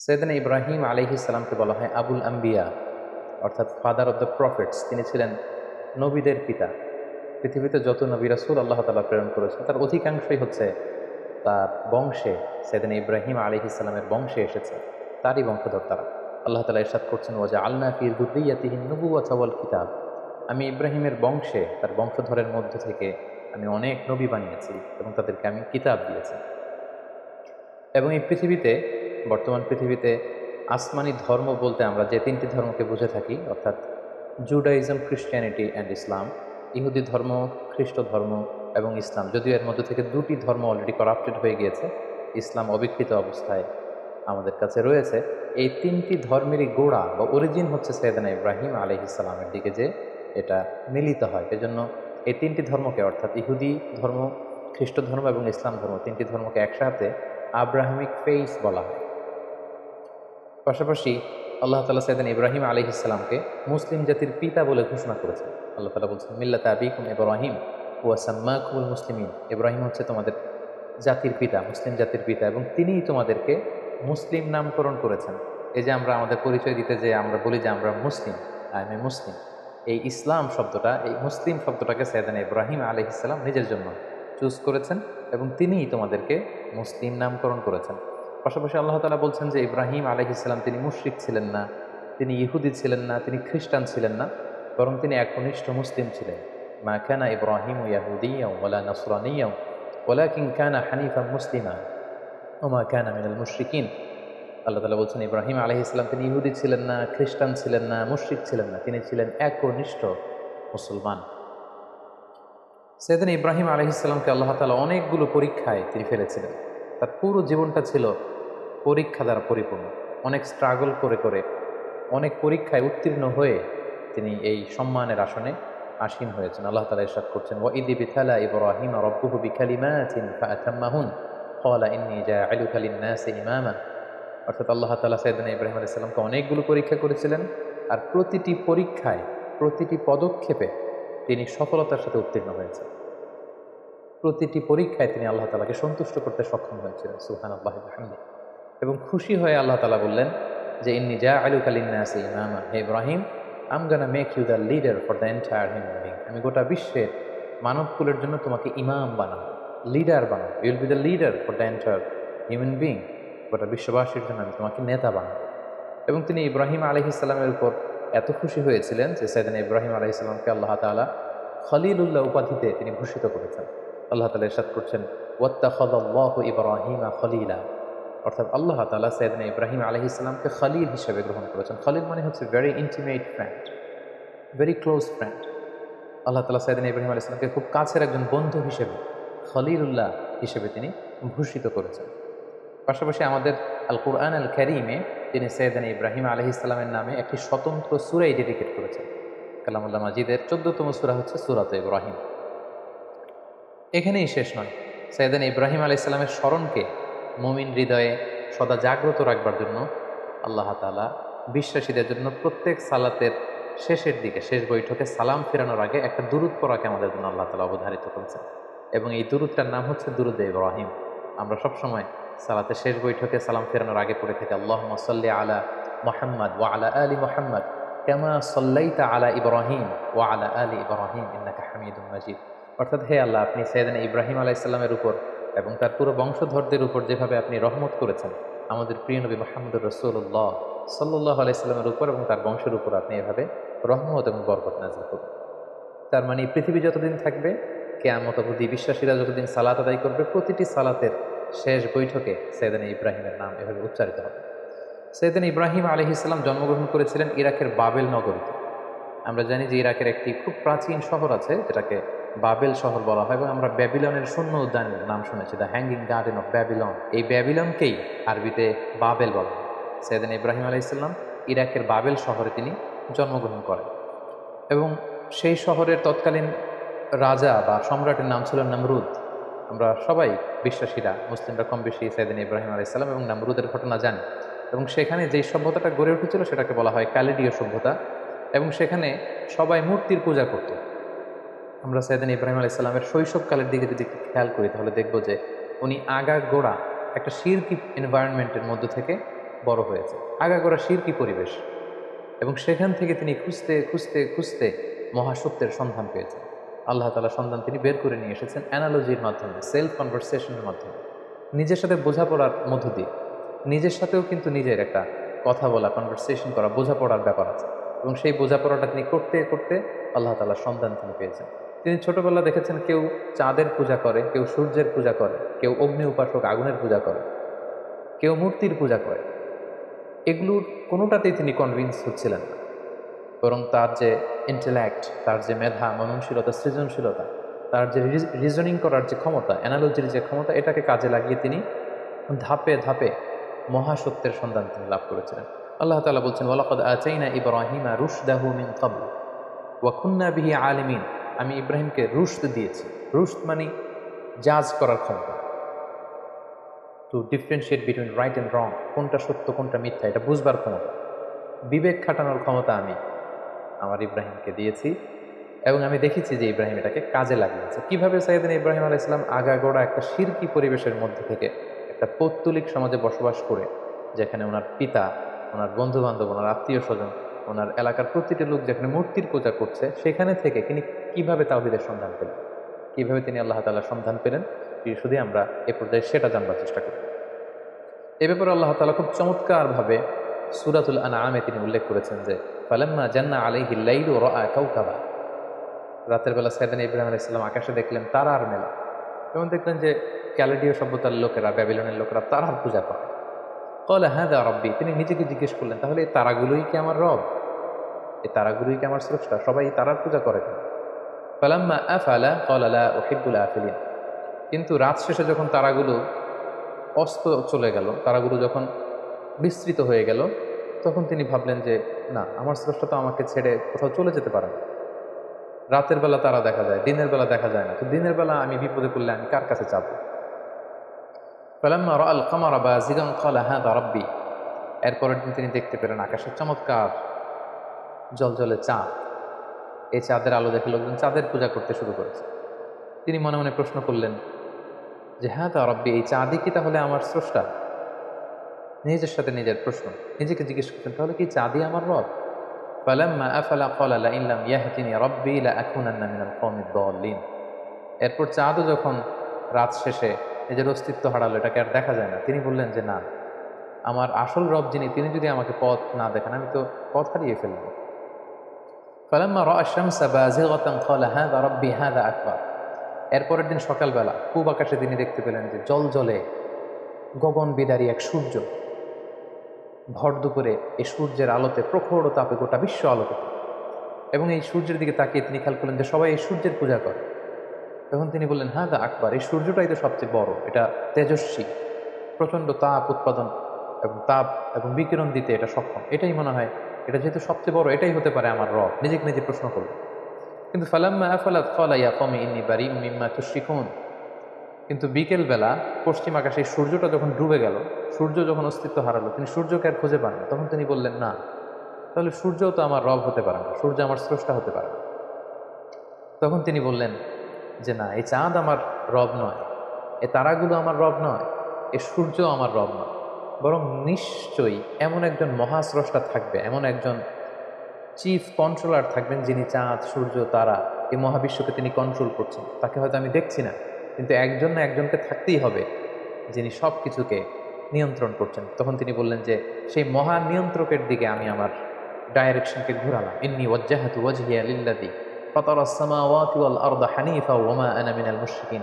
সৈয়দনা ইব্রাহিম আলাইহিস সালামকে বলা হয় আবুল আম্বিয়া, অর্থাৎ ফাদার অফ দ্য প্রফেটস। তিনি ছিলেন নবীদের পিতা। পৃথিবীতে যত নবী রাসূল আল্লাহ তাআলা প্রেরণ করেছেন তার অধিকাংশই হচ্ছে তার বংশে, সৈয়দনা ইব্রাহিম আলাইহিস সালামের বংশে এসেছে, তারই বংশধর তারা। আল্লাহ তাআলা ইরশাদ করছেন, ওয়াজআলনা ফি যুররিয়্যাতিহি নবুওয়াতা ওয়াল কিতাব। আমি ইব্রাহিমের বংশে, তার বংশধরের মধ্য থেকে আমি অনেক নবী বানিয়েছি এবং তাদেরকে আমি কিতাব দিয়েছি। এবং এই পৃথিবীতে, বর্তমান পৃথিবীতে আসমানি ধর্ম বলতে আমরা যে তিনটি ধর্মকে বুঝে থাকি, অর্থাৎ জুডাইজম, খ্রিস্টিয়ানিটি অ্যান্ড ইসলাম, ইহুদি ধর্ম, খ্রিস্ট ধর্ম এবং ইসলাম। যদিও এর মধ্যে থেকে দুটি ধর্ম অলরেডি করাপ্টেড হয়ে গিয়েছে, ইসলাম অবিকৃত অবস্থায় আমাদের কাছে রয়েছে। এই তিনটি ধর্মেরই গোড়া বা অরিজিন হচ্ছে সৈয়দনা ইব্রাহিম আলাইহিস সালামের দিকে যে এটা মিলিত হয়। এজন্য এই তিনটি ধর্মকে, অর্থাৎ ইহুদি ধর্ম, খ্রিস্ট ধর্ম এবং ইসলাম ধর্ম, তিনটি ধর্মকে একসাথে আব্রাহামিক ফেইথ বলা হয়। পাশাপাশি আল্লাহ তাআলা সৈয়দনা ইব্রাহিম আলাইহিস সালামকে মুসলিম জাতির পিতা বলে ঘোষণা করেছেন। আল্লাহ তাআলা বলছেন, মিল্লাতা আবিকুম ইব্রাহিম ওয়া সাম্মাকুমুল মুসলিমিন। ইব্রাহিম হচ্ছে তোমাদের জাতির পিতা, মুসলিম জাতির পিতা, এবং তিনিই তোমাদেরকে মুসলিম নামকরণ করেছেন। এই যে আমরা আমাদের পরিচয় দিতে যে আমরা বলি যে আমরা মুসলিম, আই এম এ মুসলিম, এই ইসলাম শব্দটা, এই মুসলিম শব্দটাকে সৈয়দনা ইব্রাহিম আলাইহিস সালাম নিজের জন্য চুজ করেছেন এবং তিনিই তোমাদেরকে মুসলিম নামকরণ করেছেন। পাশাপাশি আল্লাহ তাআলা বলছেন যে ইব্রাহিম আলাইহিস সালাম তিনি মুশরিক ছিলেন না, তিনি ইহুদি ছিলেন না, তিনি খ্রিস্টান ছিলেন না, বরং তিনি একনিষ্ঠ মুসলিম ছিলেন। মা কানা ইব্রাহিমু ইয়াহুদিয়্যাও ওয়ালা নাসরানিয়্যাও ওয়ালাকিন কানা হানিফাম মুসলিমা ওয়া মা কানা মিনাল মুশরিকিন। আল্লাহ তাআলা বলছেন ইব্রাহিম আলাইহিস সালাম তিনি ইহুদি ছিলেন না, খ্রিস্টান ছিলেন না, মুশরিক ছিলেন না, তিনি ছিলেন একনিষ্ঠ মুসলমান। সৈয়দনা ইব্রাহিম আলাইহিস সালামকে আল্লাহ তাআলা অনেকগুলো পরীক্ষায় তিনি ফেলেছিলেন। তার পুরো জীবনটা ছিল পরীক্ষা দ্বারা পরিপূর্ণ। অনেক স্ট্রাগল করে করে, অনেক পরীক্ষায় উত্তীর্ণ হয়ে তিনি এই সম্মানের আসনে আসীন হয়েছেন। আল্লাহ তাআলা ইরশাদ করছেন, ওয়া ইয ইবতালা ইব্রাহিম রাব্বুহু বিকালিমাতিন ফাআতাম্মাহুন ক্বালা ইন্নী জাআলুকা লিন-নাসি ইমামা। অর্থাৎ আল্লাহ তাআলা সাইয়েদনা ইব্রাহিম আলাইহিস সালামকে অনেকগুলো পরীক্ষা করেছিলেন, আর প্রতিটি পরীক্ষায়, প্রতিটি পদক্ষেপে তিনি সফলতার সাথে উত্তীর্ণ হয়েছেন। প্রতিটি পরীক্ষায় তিনি আল্লাহ তাআলাকে সন্তুষ্ট করতে সক্ষম হয়েছিলেন। সুবহানাল্লাহি ওয়া বিহামদিহি। এবং খুশি হয়ে আল্লাহ তাআলা বললেন যে ইন্নী জাআলুকা লিন-নাসি ইমামা, হে Ibrahim, I am gonna make you the leader for the entire human being. আমি গোটা বিশ্বের মানবকুলের জন্য তোমাকে ইমাম বানাবো, লিডার বানাবো। You will be the leader for the entire human being. গোটা বিশ্ববাসীর জন্য আমি তোমাকে নেতা বানাবো। এবং তিনি ইব্রাহিম আলাইহিস সালামের উপর এত খুশি হয়েছিলেন যে সাইয়েদনা ইব্রাহিম আলাইহিস সালামকে আল্লাহ তাআলা খলিলুল্লাহ উপাধিতে তিনি ভূষিত করেছেন। আল্লাহ তাআলা ইরশাদ করছেন, ওয়াত্তাখাযাল্লাহু ইব্রাহিমা খলিলা। অর্থাৎ আল্লাহ তাআলা সাইয়েদনা ইব্রাহিম আলাইহিস সালামকে খলিল হিসেবে গ্রহণ করেছেন। খলিল মানে হচ্ছে very intimate friend, very close friend. Allah তাআলা সাইয়েদনা ইব্রাহিম আলাইহিস সালামকে খুব কাছের একজন বন্ধু হিসেবে, খলিলুল্লাহ হিসেবে তিনি ভূষিত করেছেন। পাশাপাশি আমাদের আল কুরআন আল কারীমে তিনি সাইয়েদনা ইব্রাহিম আলাইহিস সালামের নামে একটি স্বতন্ত্র সূরাই ডেডিকেট করেছেন। কালামুল্লাহ মাজিদের 14তম সূরা হচ্ছে সূরাত ইব্রাহিম। এখানেই শেষ নয়, সাইয়েদনা ইব্রাহিম আলাইহিস সালামের স্মরণকে মুমিন হৃদয়ে সদা জাগ্রত রাখবার জন্য আল্লাহ তাআলা বিশ্বাসীদের জন্য প্রত্যেক সালাতের শেষের দিকে, শেষ বৈঠকে সালাম ফেরানোর আগে একটা দুরূদ পড়াকে আমাদের জন্য আল্লাহ তাআলা অবধারিত করেছেন। এবং এই দুরূদটার নাম হচ্ছে দুরূদে ইব্রাহিম। আমরা সবসময় সালাতের শেষ বৈঠকে সালাম ফেরানোর আগে পড়ে থাকি, আল্লাহুম্মা সাল্লি আলা মুহাম্মাদ ওয়া আলা আলি মুহাম্মাদ কামা সাল্লাইতা আলা ইব্রাহিম ওয়া আলা আলি ইব্রাহিম ইন্নাকা হামিদুম মাজিদ। অর্থাৎ হে আল্লাহ, আপনি সাইয়েদনা ইব্রাহিম আলাইহিস সালামের উপর এবং তার পুরো বংশধরদের উপর যেভাবে আপনি রহমত করেছেন, আমাদের প্রিয় নবী মুহাম্মদুর রাসূলুল্লাহ সাল্লাল্লাহু আলাইহি সাল্লামের উপর এবং তার বংশের উপর আপনি এভাবে রহমত এবং বরকত নাযিল করুন। তার মানে পৃথিবী যতদিন থাকবে, কিয়ামত অবধি বিশ্বাসীরা যতদিন সালাত আদায় করবে, প্রতিটি সালাতের শেষ বৈঠকে সাইয়েদনা ইব্রাহিমের নাম এভাবে উচ্চারিত হবে। সাইয়েদনা ইব্রাহিম আলাইহিস সালাম জন্মগ্রহণ করেছিলেন ইরাকের বাবেল নগরীতে। আমরা জানি যে ইরাকের একটি খুব প্রাচীন শহর আছে যেটাকে বাবেল শহর বলা হয়, এবং আমরা ব্যাবিলনের শূন্য উদ্যানের নাম শুনেছি, the hanging garden of Babylon. এই ব্যাবিলনকেই আরবিতে বাবেল বলা হয়। সাইয়েদনা ইব্রাহিম আলাইহিস সালাম ইরাকের বাবেল শহরে তিনি জন্মগ্রহণ করেন, এবং সেই শহরের তৎকালীন রাজা বা সম্রাটের নাম ছিল নমরুদ। আমরা সবাই বিশ্বাসীরা, মুসলিমরা কম বেশি সাইয়েদনা ইব্রাহিম আলাইহিস সালাম এবং নমরুদের ঘটনা জানি। এবং সেখানে যেই সভ্যতাটা গড়ে উঠেছিল সেটাকে বলা হয় ক্যালিডীয় সভ্যতা, এবং সেখানে সবাই মূর্তির পূজা করত। আমরা সাইয়েদনা ইব্রাহিম আলাইহিস সালামের শৈশবকালের দিকে যদি খেয়াল করি তাহলে দেখব যে উনি আগাগোড়া একটা শিরকি এনভায়রনমেন্টের মধ্য থেকে বড় হয়েছে, আগাগোড়া শিরকি পরিবেশ, এবং সেখান থেকে তিনি খুঁজতে খুঁজতে খুঁজতে মহাসত্যের সন্ধান পেয়েছেন। আল্লাহ তাআলা সন্ধান তিনি বের করে নিয়ে এসেছেন অ্যানালজির মাধ্যমে, সেলফ কনভারসেশনের মাধ্যমে, নিজের সাথে বোঝাপড়ার মধ্য দিয়ে। নিজের সাথেও কিন্তু নিজের একটা কথা বলা, কনভারসেশন করা, বোঝাপড়ার ব্যাপার আছে, এবং সেই বোঝাপড়াটা তিনি করতে করতে আল্লাহ তাআলার সন্ধান তিনি পেয়েছেন। তিনি ছোটবেলা দেখেছেন কেউ চাঁদের পূজা করে, কেউ সূর্যের পূজা করে, কেউ অগ্নি উপাসক আগুনের পূজা করে, কেউ মূর্তির পূজা করে। এগুলোর কোনোটাতেই তিনি কনভিন্স হচ্ছিলেন না, বরং তার যে ইন্টেলেক্ট, তার যে মেধা, মননশীলতা, সৃজনশীলতা, তার যে রিজনিং করার যে ক্ষমতা, অ্যানালজির যে ক্ষমতা, এটাকে কাজে লাগিয়ে তিনি ধাপে ধাপে মহাসত্যের সন্ধান তিনি লাভ করেছিলেন। আল্লাহ তাআলা বলছেন, ওয়ালাকাদ আতাইনা ইব্রাহিমা রুশদাহু মিন ক্বাবল ওয়া কুন্না বিহি আলিমিন। আমি ইব্রাহিমকে রুশদ দিয়েছি। রুশদ মানে জাজ করার ক্ষমতা, two differentiate between right and রং, কোনটা সত্য কোনটা মিথ্যা এটা বুঝবার ক্ষমতা, বিবেক খাটানোর ক্ষমতা আমি আমার ইব্রাহিমকে দিয়েছি, এবং আমি দেখেছি যে ইব্রাহিম এটাকে কাজে লাগিয়েছে। কিভাবে সাইয়েদনা ইব্রাহিম আলাইহিস সালাম আগাগোড়া একটা শিরকি পরিবেশের মধ্যে থেকে একটা পৌত্তলিক সমাজে বসবাস করে, যেখানে ওনার পিতা, ওনার বন্ধু বান্ধব, ওনার আত্মীয় স্বজন, ওনার এলাকার প্রতিটি লোক যেখানে মূর্তির পূজা করছে, সেখানে থেকে তিনি কিভাবে তাওহীদের সন্ধান পেলেন, কিভাবে তিনি আল্লাহ তাআলার সন্ধান পেলেন, শুধু আমরা এ পর্যায়ে সেটা জানবার চেষ্টা করি। এ ব্যাপারে আল্লাহ তাআলা খুব চমৎকারভাবে সূরাতুল আনআমে তিনি উল্লেখ করেছেন যে, ফালাম্মা জান্না আলাইহিল লাইলু রাআ কাওকাবা। রাতের বেলা সাইয়েদনা ইব্রাহিম আলাইহিস সালাম আকাশে দেখলেন তারার মেলা, এবং দেখলেন যে ক্যালেডীয় সভ্যতার লোকেরা, ব্যাবিলনের লোকেরা তারার পূজা করে। ক্বালা হাযা রাব্বী, তিনি নিজেকে জিজ্ঞেস করলেন, তাহলে এই তারাগুলোই কি আমার রব? এই তারাগুলোই কি আমার স্রষ্টা? সবাই তারার পূজা করে কেন? ফালাম্মা আফালা ক্বালা লা উহিব্বুল আফিলিন। কিন্তু রাত শেষে যখন তারাগুলো অস্ত চলে গেল, তারাগুলো যখন বিস্তৃত হয়ে গেল, তখন তিনি ভাবলেন যে না, আমার স্রষ্টা তো আমাকে ছেড়ে কোথাও চলে যেতে পারে না। রাতের বেলা তারা দেখা যায়, দিনের বেলা দেখা যায় না, তো দিনের বেলা আমি বিপদে পড়লে আমি কার কাছে চাবো? ফালাম্মা রাআল কামারা বাযিগান ক্বালা হাযা রাব্বী। এরপরের দিন তিনি দেখতে পেলেন আকাশে চমৎকার জ্বলজ্বলে চাঁদ। এই চাঁদের আলো দেখে লোকজন চাঁদের পূজা করতে শুরু করেছে। তিনি মনে মনে প্রশ্ন করলেন যে হাযা রাব্বী, এই চাঁদই কি তাহলে আমার স্রষ্টা? নিজের সাথে নিজের প্রশ্ন, নিজেকে জিজ্ঞেস করতেন, তাহলে কি চাঁদই আমার রব? ফালাম্মা আফালা ক্বালা লাইন লাম ইয়াহদিনি রাব্বী লাআকুনান্না মিনাল কওমিদ দাল্লিন। এরপর চাঁদও যখন রাত শেষে নিজের অস্তিত্ব হারালো, এটাকে আর দেখা যায় না, তিনি বললেন যে না, আমার আসল রব যিনি, তিনি যদি আমাকে পথ না দেখান, আমি তো পথ হারিয়ে ফেলব। ফালাম্মা রাআ আশ-শামসা বাযিগাতান ক্বালা হাযা রাব্বী হাযা আকবার। এরপরের দিন সকালবেলা পূব আকাশে তিনি দেখতে পেলেন যে জলজলে গগন বিদারী এক সূর্য। ভর দুপুরে এই সূর্যের আলোতে, প্রখর তাপে গোটা বিশ্ব আলোকিত, এবং এই সূর্যের দিকে তাকিয়ে তিনি খেয়াল করলেন যে সবাই এই সূর্যের পূজা করে। তখন তিনি বললেন হাযা আকবার, এই সূর্যটাই তো সবচেয়ে বড়, এটা তেজস্বী, প্রচণ্ড তাপ উৎপাদন এবং তাপ এবং বিকিরণ দিতে এটা সক্ষম, এটাই মনে হয়, এটা যেহেতু সবচেয়ে বড়, এটাই হতে পারে আমার রব। নিজেকে নিজে প্রশ্ন করল। কিন্তু ফালাম্মা আফালাত ক্বালা ইয়া কওমি ইন্নী বারিউম মিম্মা তুশরিকুন। কিন্তু বিকেলবেলা পশ্চিম আকাশে সূর্যটা যখন ডুবে গেল, সূর্য যখন অস্তিত্ব হারালো, তিনি সূর্যকে আর খুঁজে পান না। তখন তিনি বললেন না, তাহলে সূর্যও তো আমার রব হতে পারে না, সূর্য আমার স্রষ্টা হতে পারে না। তখন তিনি বললেন যে না, এই চাঁদ আমার রব নয়, এই তারাগুলো আমার রব নয়, এই সূর্য আমার রব নয়, বরং নিশ্চয়ই এমন একজন মহাস্রষ্টা থাকবে, এমন একজন চিফ কন্ট্রোলার থাকবেন, যিনি চাঁদ, সূর্য, তারা, এই মহাবিশ্বকে তিনি কন্ট্রোল করছেন। তাকে হয়তো আমি দেখছি না, কিন্তু একজন না একজনকে থাকতেই হবে যিনি সব কিছুকে নিয়ন্ত্রণ করছেন। তখন তিনি বললেন যে সেই মহান নিয়ন্ত্রকের দিকে আমি আমার ডাইরেকশনকে ঘোরালাম। ইন্নী ওয়াজ্জাহাতু ওয়াজহিয়া লিল্লাযী ফাতারাস সামাওয়াতি ওয়াল আরদা হানিফা ওয়া মা আনা মিনাল মুশরিকিন।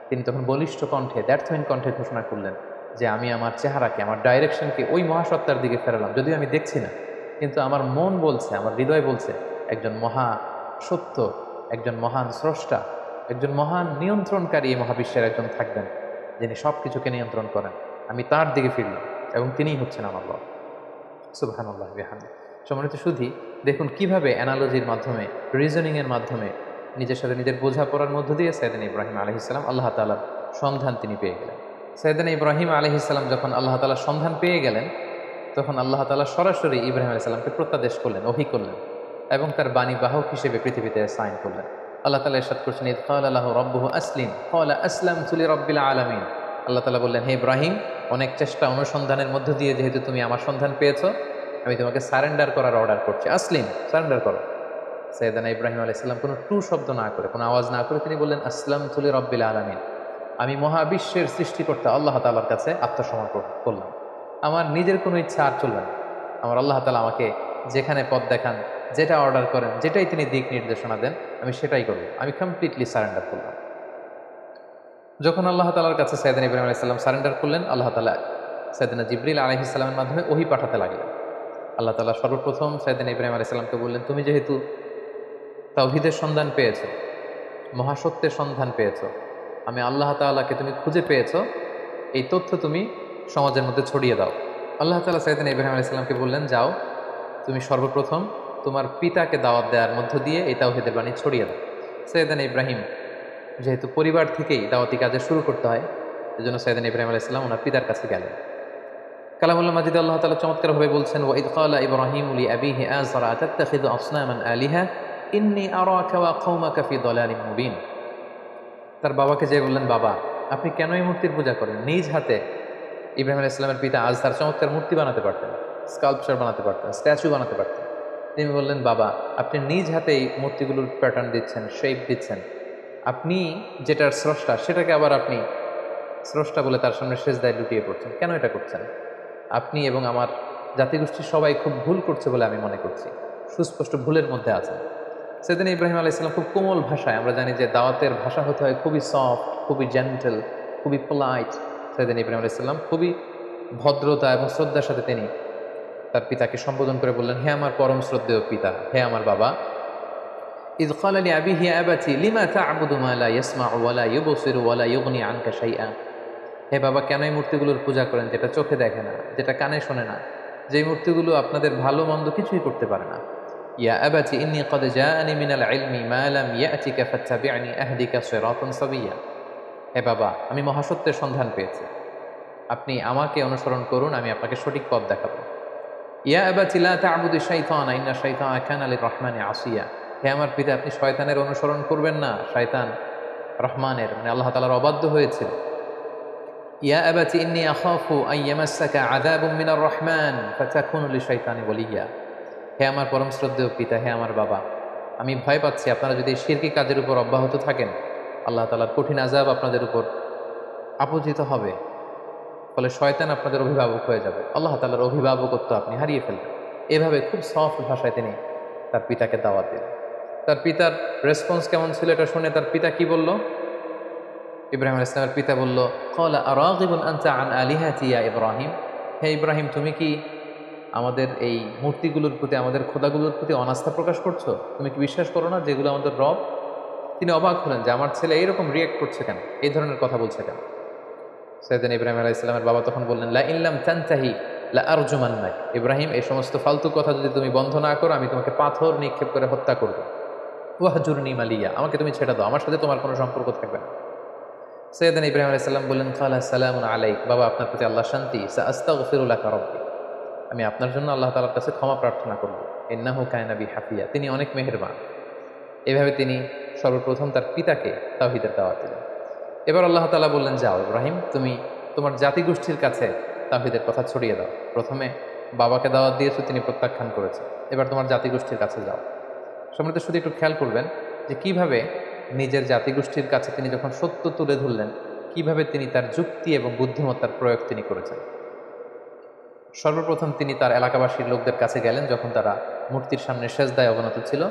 তিনি তখন বলিষ্ঠ কণ্ঠে, দ্ব্যর্থহীন কণ্ঠে ঘোষণা করলেন যে আমি আমার চেহারাকে, আমার ডাইরেকশনকে ওই মহাসত্তার দিকে ফেরালাম, যদিও আমি দেখছি না, কিন্তু আমার মন বলছে, আমার হৃদয় বলছে একজন মহা সত্য, একজন মহান স্রষ্টা, একজন মহান নিয়ন্ত্রণকারী এই মহাবিশ্বের একজন থাকবেন, যিনি সব কিছুকে নিয়ন্ত্রণ করেন। আমি তার দিকে ফিরলাম, এবং তিনিই হচ্ছেন আমার রব। সুবহানাল্লাহ বিহামদিহি। সম্মানিত সুধী, দেখুন কিভাবে অ্যানালজির মাধ্যমে, রিজনিংয়ের মাধ্যমে, নিজের সাথে নিজের বোঝাপড়ার মধ্য দিয়ে সাইয়েদনা ইব্রাহিম আলাইহিস সালাম আল্লাহ তাআলার সন্ধান তিনি পেয়ে গেলেন। সাইয়েদনা ইব্রাহিম আলাইহিস সালাম যখন আল্লাহ তাআলার সন্ধান পেয়ে গেলেন, তখন আল্লাহ তাআলা সরাসরি ইব্রাহিম আলাইহিস সালামকে প্রত্যাদেশ করলেন, ওহী করলেন, এবং তার বাণী বাহক হিসেবে পৃথিবীতে সাইন করলেন। আল্লাহ তাআলা ইরশাদ করছেন, ইয ক্বালা লাহু রাব্বুহু আসলিম ক্বালা আসলামতু লিরাব্বিল আলামিন। আল্লাহ তাআলা বললেন, হে ইব্রাহিম, অনেক চেষ্টা অনুসন্ধানের মধ্য দিয়ে যেহেতু তুমি আমার সন্ধান পেয়েছো, আমি তোমাকে সারেন্ডার করার অর্ডার করছি। আসলিম, সারেন্ডার করো। সৈয়দানা ইব্রাহিম আলাইহিস সালাম কোনো টু শব্দ না করে, কোনো আওয়াজ না করে তিনি বললেন, আসলামতু লিরাব্বিল আলামিন, আমি মহাবিশ্বের সৃষ্টিকর্তা আল্লাহ তাআলার কাছে আত্মসমর্পণ করলাম। আমার নিজের কোনো ইচ্ছা আর চলবে না। আমার আল্লাহ তাআলা আমাকে যেখানে পথ দেখান, যেটা অর্ডার করেন, যেটাই তিনি দিক নির্দেশনা দেন, আমি সেটাই করব। আমি কমপ্লিটলি সারেন্ডার করলাম। যখন আল্লাহ তাআলার কাছে সাইয়েদনা ইব্রাহিম আলাইহিস সালাম সারেন্ডার করলেন, আল্লাহ তাআলা সাইয়েদনা জিবরিল আলাইহিস সালামের মাধ্যমে ওহী পাঠাতে লাগলেন। আল্লাহ তাআলা সর্বপ্রথম সাইয়েদনা ইব্রাহিম আলাইহিস সালামকে বললেন, তুমি যেহেতু তাওহীদের সন্ধান পেয়েছো, মহাসত্যের সন্ধান পেয়েছো, আমি আল্লাহ তাআলাকে তুমি খুঁজে পেয়েছো, এই তথ্য তুমি সমাজের মধ্যে ছড়িয়ে দাও। আল্লাহ তাআলা সাইয়েদনা ইব্রাহিম আলাইহিস সালামকে বললেন, যাও তুমি সর্বপ্রথম তোমার পিতাকে দাওয়াত দেওয়ার মধ্য দিয়ে এই তাওহীদের বাণী ছড়িয়ে দাও। সাইয়েদনা ইব্রাহিম যেহেতু পরিবার থেকেই দাওয়াতি কাজে শুরু করতে হয়, এজন্য সাইয়েদনা ইব্রাহিম আলাইহিস সালাম ওনার পিতার কাছে গেলেন। কালামুল্লাহ মাজিদে আল্লাহ তাআলা চমৎকারভাবে বলছেন, ওয়া ইয ক্বালা ইব্রাহিমু লিআবিহি আযরা আতাত্তাখিযু আসনামান আলিহা ইন্নী আরাকা ওয়া কওমাকা ফি দালালিম মুবিন। তার বাবাকে যে বললেন, বাবা আপনি কেন এই মূর্তির পূজা করেন? নিজ হাতে ইব্রাহিম আলাইহিস সালামের পিতা আজহার চমৎকার মূর্তি বানাতে পারতেন, স্কাল্পচার বানাতে পারতেন, স্ট্যাচু বানাতে পারতেন। তিনি বললেন, বাবা আপনি নিজ হাতে এই মূর্তিগুলোর প্যাটার্ন দিচ্ছেন, শেপ দিচ্ছেন, আপনি যেটার স্রষ্টা সেটাকে আবার আপনি স্রষ্টা বলে তার সামনে সেজদায় লুটিয়ে পড়ছেন, কেন এটা করছেন? আপনি এবং আমার জাতিগোষ্ঠীর সবাই খুব ভুল করছে বলে আমি মনে করছি, সুস্পষ্ট ভুলের মধ্যে আছেন। সেদিন ইব্রাহিম আলাইহিস সালাম খুব কোমল ভাষায়, আমরা জানি যে দাওয়াতের ভাষা হতে হয় খুবই সফট, খুবই জেন্টেল, খুবই পোলাইট। সেদিন ইব্রাহিম আলাইহিস সালাম খুবই ভদ্রতা এবং শ্রদ্ধার সাথে তিনি তার পিতাকে সম্বোধন করে বললেন, হে আমার পরম শ্রদ্ধেয় পিতা, হে আমার বাবা। ইয ক্বালা লিআবিহি ইয়া আবাতি লিমা তা'বুদু মা লা ইয়াসমা'ু ওয়া লা ইউবসিরু ওয়া লা ইউগনি আনকা শাইআ। হে বাবা, কেন এই মূর্তিগুলোর পূজা করেন যেটা চোখে দেখে না, যেটা কানে শোনে না, যে মূর্তিগুলো আপনাদের ভালো মন্দ কিছুই করতে পারে না। ইয়া আবাতি ইন্নী ক্বাদ জাআনি মিনাল ইলমি মা লাম ইয়া'তিকা ফাত্তাবি'নি আহদিকা সিরাতান সাবিয়্যা। হে বাবা, আমি মহাসত্যের সন্ধান পেয়েছি, আপনি আমাকে অনুসরণ করুন, আমি আপনাকে সঠিক পথ দেখাবো। ইয়া আবাতি লা তা'বুদু শাইতানা ইন্না শাইতানা কানা লির-রাহমানি আসিয়া। হে আমার পিতা, আপনি শয়তানের অনুসরণ করবেন না, শয়তান রহমানের মানে আল্লাহ তাআলার অবাধ্য হয়েছিল। ইয়া আবাতি ইন্নী আখাফু আন ইয়ামাসসাকা আযাবুম মিনার রহমান ফাতাকুনু লিশ-শাইতানি ওয়ালিয়্যা। হে আমার পরম শ্রদ্ধেয় পিতা, হে আমার বাবা, আমি ভয় পাচ্ছি আপনারা যদি শিরকি কাজের উপর অব্যাহত থাকেন, আল্লাহ তাআলার কঠিন আযাব আপনাদের উপর আপতিত হবে, ফলে শয়তান আপনাদের অভিভাবক হয়ে যাবে, আল্লাহ তাআলার অভিভাবকত্ব আপনি হারিয়ে ফেলবেন। এভাবে খুব সফট ভাষায় তিনি তার পিতাকে দাওয়াত দিলেন। তার পিতার রেসপন্স কেমন ছিল এটা শুনে তার পিতা কি বলল? ইব্রাহিম আলাইহিস সালামের পিতা বলল, ক্বালা আরাগিবুন আনতা আন আলিহাতি ইয়া ইব্রাহিম। হে ইব্রাহিম, তুমি কি আমাদের এই মূর্তিগুলোর প্রতি, আমাদের খোদাগুলোর প্রতি অনাস্থা প্রকাশ করছো? তুমি কি বিশ্বাস করো না যেগুলো আমাদের রব? তিনি অবাক হলেন যে আমার ছেলে এইরকম রিয়েক্ট করছে কেন, এই ধরনের কথা বলছে কেন। সাইয়েদনা ইব্রাহিম আলাইহিস সালামের বাবা তখন বললেন, লা ইন লাম তানতাহি লা আরজুমান্নাক। ইব্রাহিম, এই সমস্ত ফালতু কথা যদি তুমি বন্ধ না করো, আমি তোমাকে পাথর নিক্ষেপ করে হত্যা করব। ওয়াহজুরনি মালিয়া, আমাকে তুমি ছেড়ে দাও, আমার সাথে তোমার কোনো সম্পর্ক থাকবে না। সাইয়েদনা ইব্রাহিম আলাইহিস সালাম বললেন, ক্বালা সালামুন আলাইক। বাবা, আপনার প্রতি আল্লাহর শান্তি। সাআস্তাগফিরু লাকা রাব্বি, আমি আপনার জন্য আল্লাহ তাআলার কাছে ক্ষমা প্রার্থনা করব। ইন্নাহু কানা বি হাফিয়া, তিনি অনেক মেহেরবান। এভাবে তিনি সর্বপ্রথম তার পিতাকে তাওহীদের দাওয়াত দিলেন। এবার আল্লাহ তাআলা বললেন, যাও ইব্রাহিম, তুমি তোমার জাতিগোষ্ঠীর কাছে তাওহীদের কথা ছড়িয়ে দাও। প্রথমে বাবাকে দাওয়াত দিয়েছো, তিনি প্রত্যাখ্যান করেছে, এবার তোমার জাতিগোষ্ঠীর কাছে যাও। সম্মানিত, শুধু একটু খেয়াল করবেন যে কিভাবে নিজের জাতিগোষ্ঠীর কাছে তিনি যখন সত্য তুলে ধরলেন, কিভাবে তিনি তার যুক্তি এবং বুদ্ধিমত্তার প্রয়োগ তিনি করেছেন। সর্বপ্রথম তিনি তার এলাকাবাসীর লোকদের কাছে গেলেন, যখন তারা মূর্তির সামনে সেজদায় অবনত ছিল।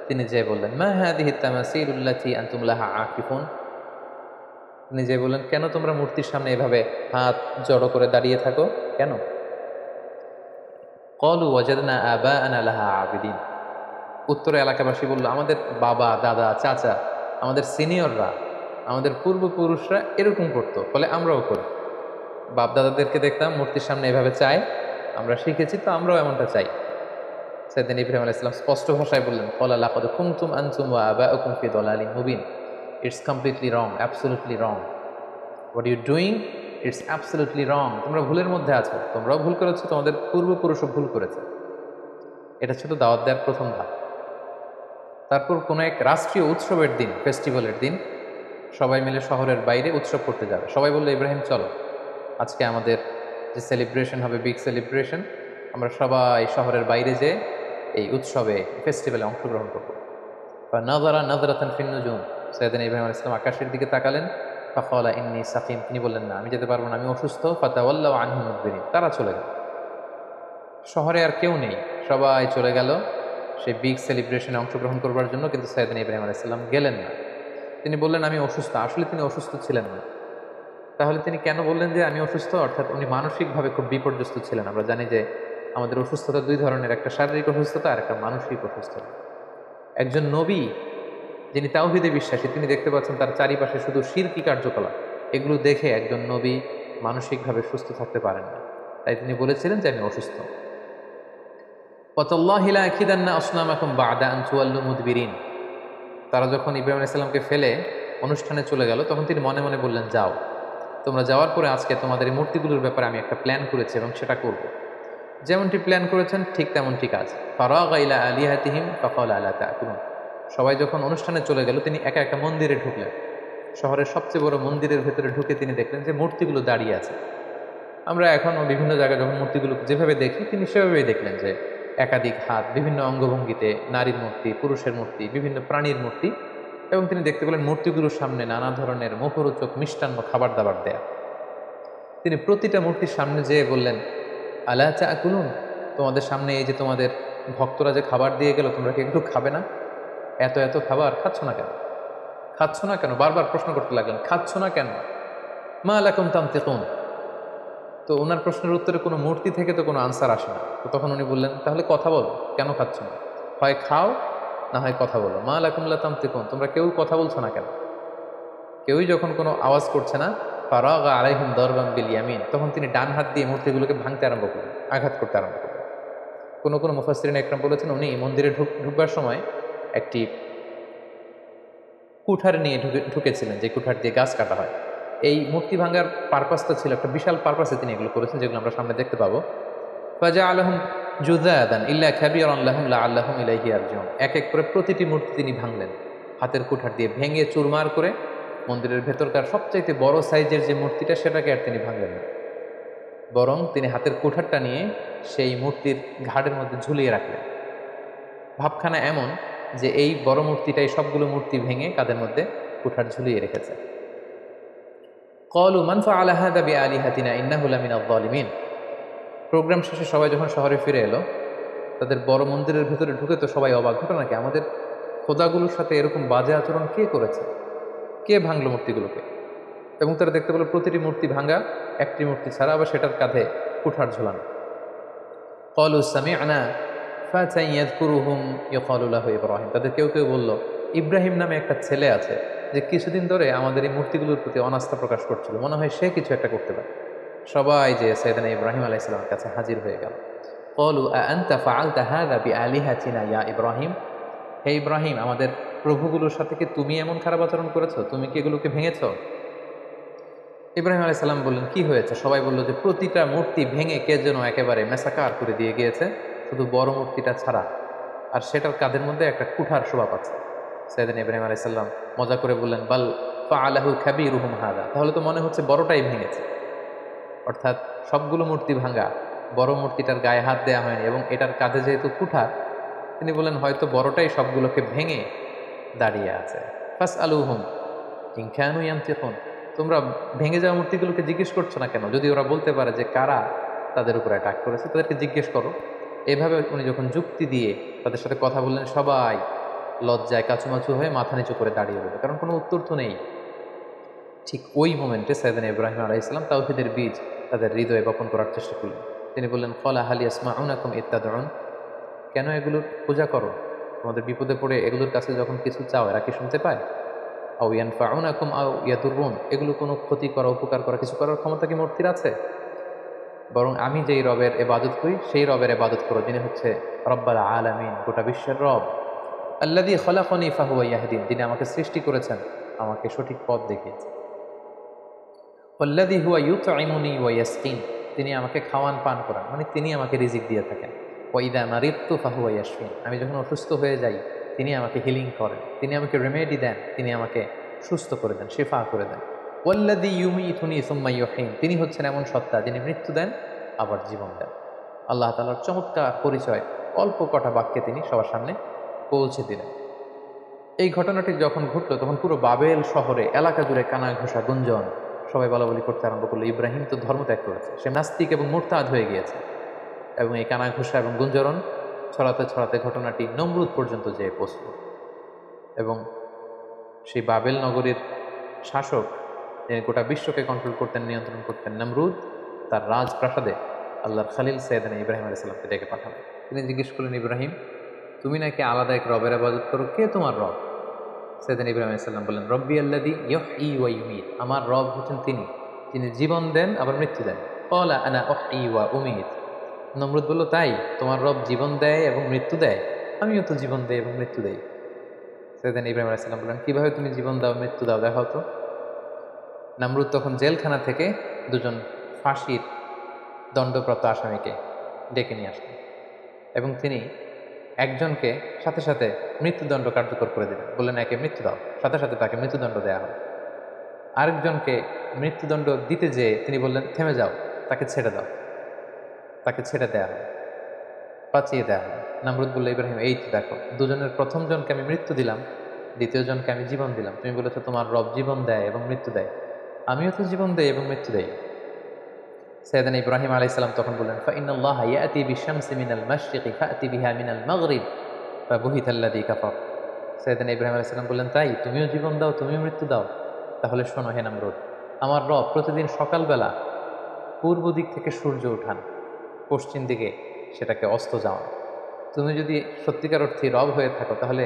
তিনি যে বললেন, মা হাযিহি তামাসিলুল্লাতী আনতুম লাহা আকিফুন। তিনি যে বললেন, কেন তোমরা মূর্তির সামনে এভাবে হাত জড়ো করে দাঁড়িয়ে থাকো, কেন? ক্বালু ওয়াজাদনা আবাআনা লাহা আবিদিন। উত্তরে এলাকাবাসী বলল, আমাদের বাবা, দাদা, চাচা, আমাদের সিনিয়ররা, আমাদের পূর্বপুরুষরা এরকম করতো, ফলে আমরাও করি। বাপ দাদাদেরকে দেখতাম মূর্তির সামনে এভাবে চাই, আমরা শিখেছি, তো আমরাও এমনটা চাই। সাইয়েদনা ইব্রাহিম আলাইহিস সালাম স্পষ্ট ভাষায় বললেন, ক্বালা লাকাদ কুনতুম আনতুম ওয়া আবাউকুম ফি দালালিন মুবিন। It's completely wrong, absolutely wrong. What you doing, it's absolutely wrong. তোমরা ভুলের মধ্যে আছো, তোমরাও ভুল করেছো, তোমাদের পূর্বপুরুষও ভুল করেছে। এটা ছিল দাওয়াত দেওয়ার প্রথম ধাপ। তারপর কোনো এক রাষ্ট্রীয় উৎসবের দিন, ফেস্টিভ্যালের দিন, সবাই মিলে শহরের বাইরে উৎসব করতে যাবে। সবাই বললো, ইব্রাহিম চলো, আজকে আমাদের যে সেলিব্রেশন হবে, বিগ সেলিব্রেশন, আমরা সবাই শহরের বাইরে যেয়ে এই উৎসবে, ফেস্টিভ্যালে অংশগ্রহণ করব। বা নাজারা নাজরাতান ফিন নুজুম, সাইয়েদনা ইব্রাহিম আলাইহিস সালাম আকাশের দিকে তাকালেন। ফাকালা ইন্নী সাকিম, তিনি বললেন না আমি যেতে পারবো না, আমি অসুস্থ। ফাতাওয়াল্লাউ আনহু মুদবিরিন, তারা চলে গেল। শহরে আর কেউ নেই, সবাই চলে গেল সেই বিগ সেলিব্রেশনে অংশগ্রহণ করবার জন্য, কিন্তু সাইয়েদনা ইব্রাহিম আলাইহিস সালাম গেলেন না। তিনি বললেন আমি অসুস্থ। আসলে তিনি অসুস্থ ছিলেন না। তাহলে তিনি কেন বললেন যে আমি অসুস্থ? অর্থাৎ উনি মানসিকভাবে খুব বিপর্যস্ত ছিলেন। আমরা জানি যে আমাদের অসুস্থতা দুই ধরনের, একটা শারীরিক অসুস্থতা আর একটা মানসিক অসুস্থতা। একজন নবী যিনি তাওহীদে বিশ্বাসী, তিনি দেখতে পাচ্ছেন তার চারিপাশে শুধু শিরকি কার্যকলাপ, এগুলো দেখে একজন নবী মানসিকভাবে সুস্থ থাকতে পারেন না। তাই তিনি বলেছিলেন যে আমি অসুস্থ। ওয়াতাল্লাহি লা আকিদান্না আসনামাকুম বা'দা আন তুওয়াল্লু মুদবিরিন, তারা যখন ইব্রাহিম আলাইহিস সালামকে ফেলে অনুষ্ঠানে চলে গেল, তখন তিনি মনে মনে বললেন যাও, তোমরা যাওয়ার পরে আজকে তোমাদের এই মূর্তিগুলোর ব্যাপারে আমি একটা প্ল্যান করেছি এবং সেটা করব। যেমনটি প্ল্যান করেছেন ঠিক তেমনটি কাজ। ফারাগা ইলা আলিহাতিহিম ফাকালা আলা তাকুলুন, সবাই যখন অনুষ্ঠানে চলে গেল, তিনি একা একা মন্দিরে ঢুকলেন। শহরের সবচেয়ে বড় মন্দিরের ভেতরে ঢুকে তিনি দেখলেন যে মূর্তিগুলো দাঁড়িয়ে আছে। আমরা এখনও বিভিন্ন জায়গায় যখন মূর্তিগুলোকে যেভাবে দেখি, তিনি সেভাবেই দেখলেন যে একাধিক হাত, বিভিন্ন অঙ্গভঙ্গিতে, নারীর মূর্তি, পুরুষের মূর্তি, বিভিন্ন প্রাণীর মূর্তি, এবং তিনি দেখতে পেলেন মূর্তিগুলোর সামনে নানা ধরনের মুখরোচক মিষ্টান্ন খাবার দাবার দেয়া। তিনি প্রতিটা মূর্তির সামনে যেয়ে বললেন আলা তাকুলুন, তোমাদের সামনে এই যে তোমাদের ভক্তরা যে খাবার দিয়ে গেল, তোমরা কি একটু খাবে না? এত এত খাবার খাচ্ছ না কেন? খাচ্ছ না কেন? বারবার প্রশ্ন করতে লাগলেন, খাচ্ছ না কেন? মা লাকুম তানতিকুন। তো ওনার প্রশ্নের উত্তরে কোনো মূর্তি থেকে তো কোনো আনসার আসে না। তো তখন উনি বললেন তাহলে কথা বলো, কেন খাচ্ছ না? হয় খাও, না হয় কথা বলো। মা লাকুম লা তানতিকুন, তোমরা কেউ কথা বলছো না কেন? কেউই যখন কোনো আওয়াজ করছে না, ফারাগা আলাইহিম দারবান বিল ইয়ামিন, তখন তিনি ডান হাত দিয়ে মূর্তিগুলোকে ভাঙতে আরম্ভ করলেন, আঘাত করতে আরম্ভ করলেন। কোনো মুফাসসিরিন একরাম বলেছেন উনি মন্দিরে ঢুকবার সময় একটি কুঠার নিয়ে ঢুকেছিলেন, যে কুঠার দিয়ে গাছ কাটা হয়। এই মূর্তি ভাঙার পারপাসটা ছিল একটা বিশাল পারপাসে তিনি এগুলো করেছেন, যেগুলো আমরা সামনে দেখতে পাবো। ফাজআলাহুম জুযাদান ইল্লা কাবীরান লাহুম লাআল্লাহুম ইলাইহি ইয়ারজিউন, এক এক করে প্রতিটি মূর্তি তিনি ভাঙলেন, হাতের কুঠার দিয়ে ভেঙে চুরমার করে। মন্দিরের ভেতরকার সবচাইতে বড় সাইজের যে মূর্তিটা, সেটাকে আর তিনি ভাঙলেন না, বরং তিনি হাতের কুঠারটা নিয়ে সেই মূর্তির ঘাড়ের মধ্যে ঝুলিয়ে রাখলেন। ভাবখানা এমন যে এই বড় মূর্তিটাই সবগুলো মূর্তি ভেঙে কাঁধের মধ্যে কুঠার ঝুলিয়ে রেখেছে। ক্বালু মান ফাআলা হাযা বিআলিহাতিনা ইন্নাহু লামিনায যালিমিন। প্রোগ্রাম শেষে সবাই যখন শহরে ফিরে এলো, তাদের বড় মন্দিরের ভিতরে ঢুকে তো সবাই অবাক, ঘটনা কি? আমাদের খোদাগুলোর সাথে এরকম বাজে আচরণ কে করেছে? কে ভাঙলো মূর্তিগুলোকে? এবং তারা দেখতে পেল প্রতিটি মূর্তি ভাঙা, একটি মূর্তি ছাড়া আবার সেটার কাঁধে কুঠার ঝোলানো। ক্বালু সামি'না ফাতান ইয়াযকুরুহুম ইউকালু লাহু ইব্রাহিম, তাদের কেউ কেউ বলল ইব্রাহিম নামে একটা ছেলে আছে যে কিছুদিন ধরে আমাদের এই মূর্তিগুলোর প্রতি অনাস্থা প্রকাশ করছিল, মনে হয় সে কিছু একটা করতে পারে। সবাই যে সাইয়েদনা ইব্রাহিম আলাইহিস সালামের কাছে হাজির হয়ে গেল। ক্বালু আআনতা ফাআলতা হাযা বিআলিহাতিনা ইয়া ইব্রাহিম, হে ইব্রাহিম, আমাদের প্রভুগুলোর সাথে কি তুমি এমন খারাপ আচরণ করেছো? তুমি কি এগুলোকে ভেঙেছো? ইব্রাহিম আলাইহিস সালাম বললেন কি হয়েছে? সবাই বলল যে প্রতিটা মূর্তি ভেঙে কে যেন একেবারে মেসাকার করে দিয়ে গিয়েছে, শুধু বড় মূর্তিটা ছাড়া, আর সেটার কাঁধের মধ্যে একটা কুঠার শোভা পাচ্ছে। সাইয়েদনা ইব্রাহিম আলাইহিস সালাম মজা করে বললেন বাল ফাআলাহু কাবীরুহুম হাযা, তাহলে তো মনে হচ্ছে বড়টাই ভেঙেছে। অর্থাৎ সবগুলো মূর্তি ভাঙা, বড় মূর্তিটার গায়ে হাত দেওয়া হয়নি, এবং এটার কাঁধে যেহেতু কুঠার, তিনি বললেন হয়তো বড়টাই সবগুলোকে ভেঙে দাঁড়িয়ে আছে। ফাসআলুহুম ইন কানু ইয়ানতিকুন, তোমরা ভেঙে যাওয়া মূর্তিগুলোকে জিজ্ঞেস করছো না কেন? যদি ওরা বলতে পারে যে কারা তাদের উপরে অ্যাটাক করেছে, তাদেরকে জিজ্ঞেস করো। এভাবে উনি যখন যুক্তি দিয়ে তাদের সাথে কথা বললেন, সবাই লজ্জায় কাচুমাচু হয়ে মাথা নিচু করে দাঁড়িয়ে রইল, কারণ কোনো উত্তর তো নেই। ঠিক ওই মোমেন্টে সাইয়েদনা ইব্রাহিম আলাইহিস সালাম তাওহীদের বীজ তাদের হৃদয়ে বপন করার চেষ্টা করলেন। তিনি বললেন ক্বালা হাল ইয়াসমাউনাকুম ইত্তাদউন, কেন এগুলোর পূজা করো? তোমাদের বিপদে পড়ে এগুলোর কাছে যখন কিছু চাও, এরা কি শুনতে পায়? আও ইয়ানফাউনাকুম আও ইয়াদুররুন, এগুলো কোনো ক্ষতি করা, উপকার করা, কিছু করার ক্ষমতা কি মূর্তির আছে? বরং আমি যেই রবের ইবাদত করি সেই রবের ইবাদত করো, যিনি হচ্ছে রব্বাল আলামিন, গোটা বিশ্বের রব। আল্লাযী খলাকানি ফাহুয়া ইয়াহদিন, যিনি আমাকে সৃষ্টি করেছেন, আমাকে সঠিক পথ দেখিয়েছেন। ওয়াল্লাযী হুয়া ইউতঈমুনি ওয়া ইয়াসকিন, তিনি আমাকে খাওয়ান পান করান, মানে তিনি আমাকে রিজিক দিয়ে থাকেন। ওয়া ইযা মারিদতু ফাহুয়া ইয়াশফিন, আমি যখন অসুস্থ হয়ে যাই তিনি আমাকে হিলিং করেন, তিনি আমাকে রেমেডি দেন, তিনি আমাকে সুস্থ করে দেন, শিফা করে দেন। ওয়াল্লাযী ইউমীতুনি সুম্মা ইউহয়ীন, তিনি হচ্ছেন এমন সত্তা যিনি মৃত্যু দেন আবার জীবন দেন। আল্লাহ তাআলার চমৎকার পরিচয় অল্প কটা বাক্যে তিনি সবার সামনে পৌঁছে দিলেন। এই ঘটনাটি যখন ঘটলো তখন পুরো বাবেল শহরে এলাকা জুড়ে কানা ঘোষা গুঞ্জন, সবাই বলাবলি করতে আরম্ভ করলো ইব্রাহিম তো ধর্মত্যাগ করেছে, সে নাস্তিক এবং মুরতাদ হয়ে গিয়েছে। এবং এই কানা ঘোষা এবং গুঞ্জরণ ছড়াতে ছড়াতে ঘটনাটি নমরুদ পর্যন্ত যেয়ে পৌঁছল। এবং সেই বাবেল নগরীর শাসক, যিনি গোটা বিশ্বকে কন্ট্রোল করতেন, নিয়ন্ত্রণ করতেন, নমরুদ, তার রাজপ্রাসাদে আল্লাহর খালিল সাইয়েদনা ইব্রাহিম আলাইহিস সালামকে ডেকে পাঠালেন। তিনি জিজ্ঞেস করলেন, ইব্রাহিম, তুমি নাকি আলাদা এক রবের ইবাদত করো, কে তোমার রব? সাইয়েদনা ইব্রাহিম আলাইহিস সালাম বললেন, রব্বি আল্লাযী ইউহয়ী ওয়া ইউমীত, আমার রব হচ্ছেন তিনি যিনি জীবন দেন আবার মৃত্যু দেন। ক্বালা আনা উহয়ী ওয়া উমীত। নমরুদ বলল, তাই তোমার রব জীবন দেয় এবং মৃত্যু দেয়? আমিও তো জীবন দেই এবং মৃত্যু দেই। সাইয়েদনা ইব্রাহিম আলাইহিস সালাম বললেন, কিভাবে তুমি জীবন দাও মৃত্যু দাও, দেখাও তো। নমরুদ তখন জেলখানা থেকে দুজন ফাঁসির দণ্ডপ্রাপ্ত আসামিকে ডেকে নিয়ে আসলেন এবং তিনি একজনকে সাথে সাথে মৃত্যুদণ্ড কার্যকর করে দিলেন। বললেন, একে মৃত্যু দাও, সাথে সাথে তাকে মৃত্যুদণ্ড দেওয়া হয়। আরেকজনকে মৃত্যুদণ্ড দিতে যেয়ে তিনি বললেন, থেমে যাও, তাকে ছেড়ে দাও, তাকে ছেড়ে দেওয়া হয়, বাঁচিয়ে দেওয়া হয়। নমরুদ বলল, ইব্রাহিম, এই তো দেখো, দুজনের প্রথম জনকে আমি মৃত্যু দিলাম, দ্বিতীয় জনকে আমি জীবন দিলাম। তুমি বলেছো তোমার রব জীবন দেয় এবং মৃত্যু দেয়, আমিও তো জীবন দেই এবং মৃত্যু দেই। সাইয়েদনা ইব্রাহিম আলাইহিস সালাম তখন বললেন, ফাইন্নাল্লাহা ইয়াতি বিশ-শামসি মিনাল মাশরিকি ফাআতি বিহা মিনাল মাগরিব ফাবুহিতাল্লাযী কাফার। সাইয়েদনা ইব্রাহিম আলাইহিস সালাম বললেন, তাই তুমিও জীবন দাও, তুমিও মৃত্যু দাও? তাহলে শোনো হে নমরুদ, আমার রব প্রতিদিন সকালবেলা পূর্ব দিক থেকে সূর্য উঠান, পশ্চিম দিকে সেটাকে অস্ত যাওয়ান। তুমি যদি সত্যিকার অর্থে রব হয়ে থাকো তাহলে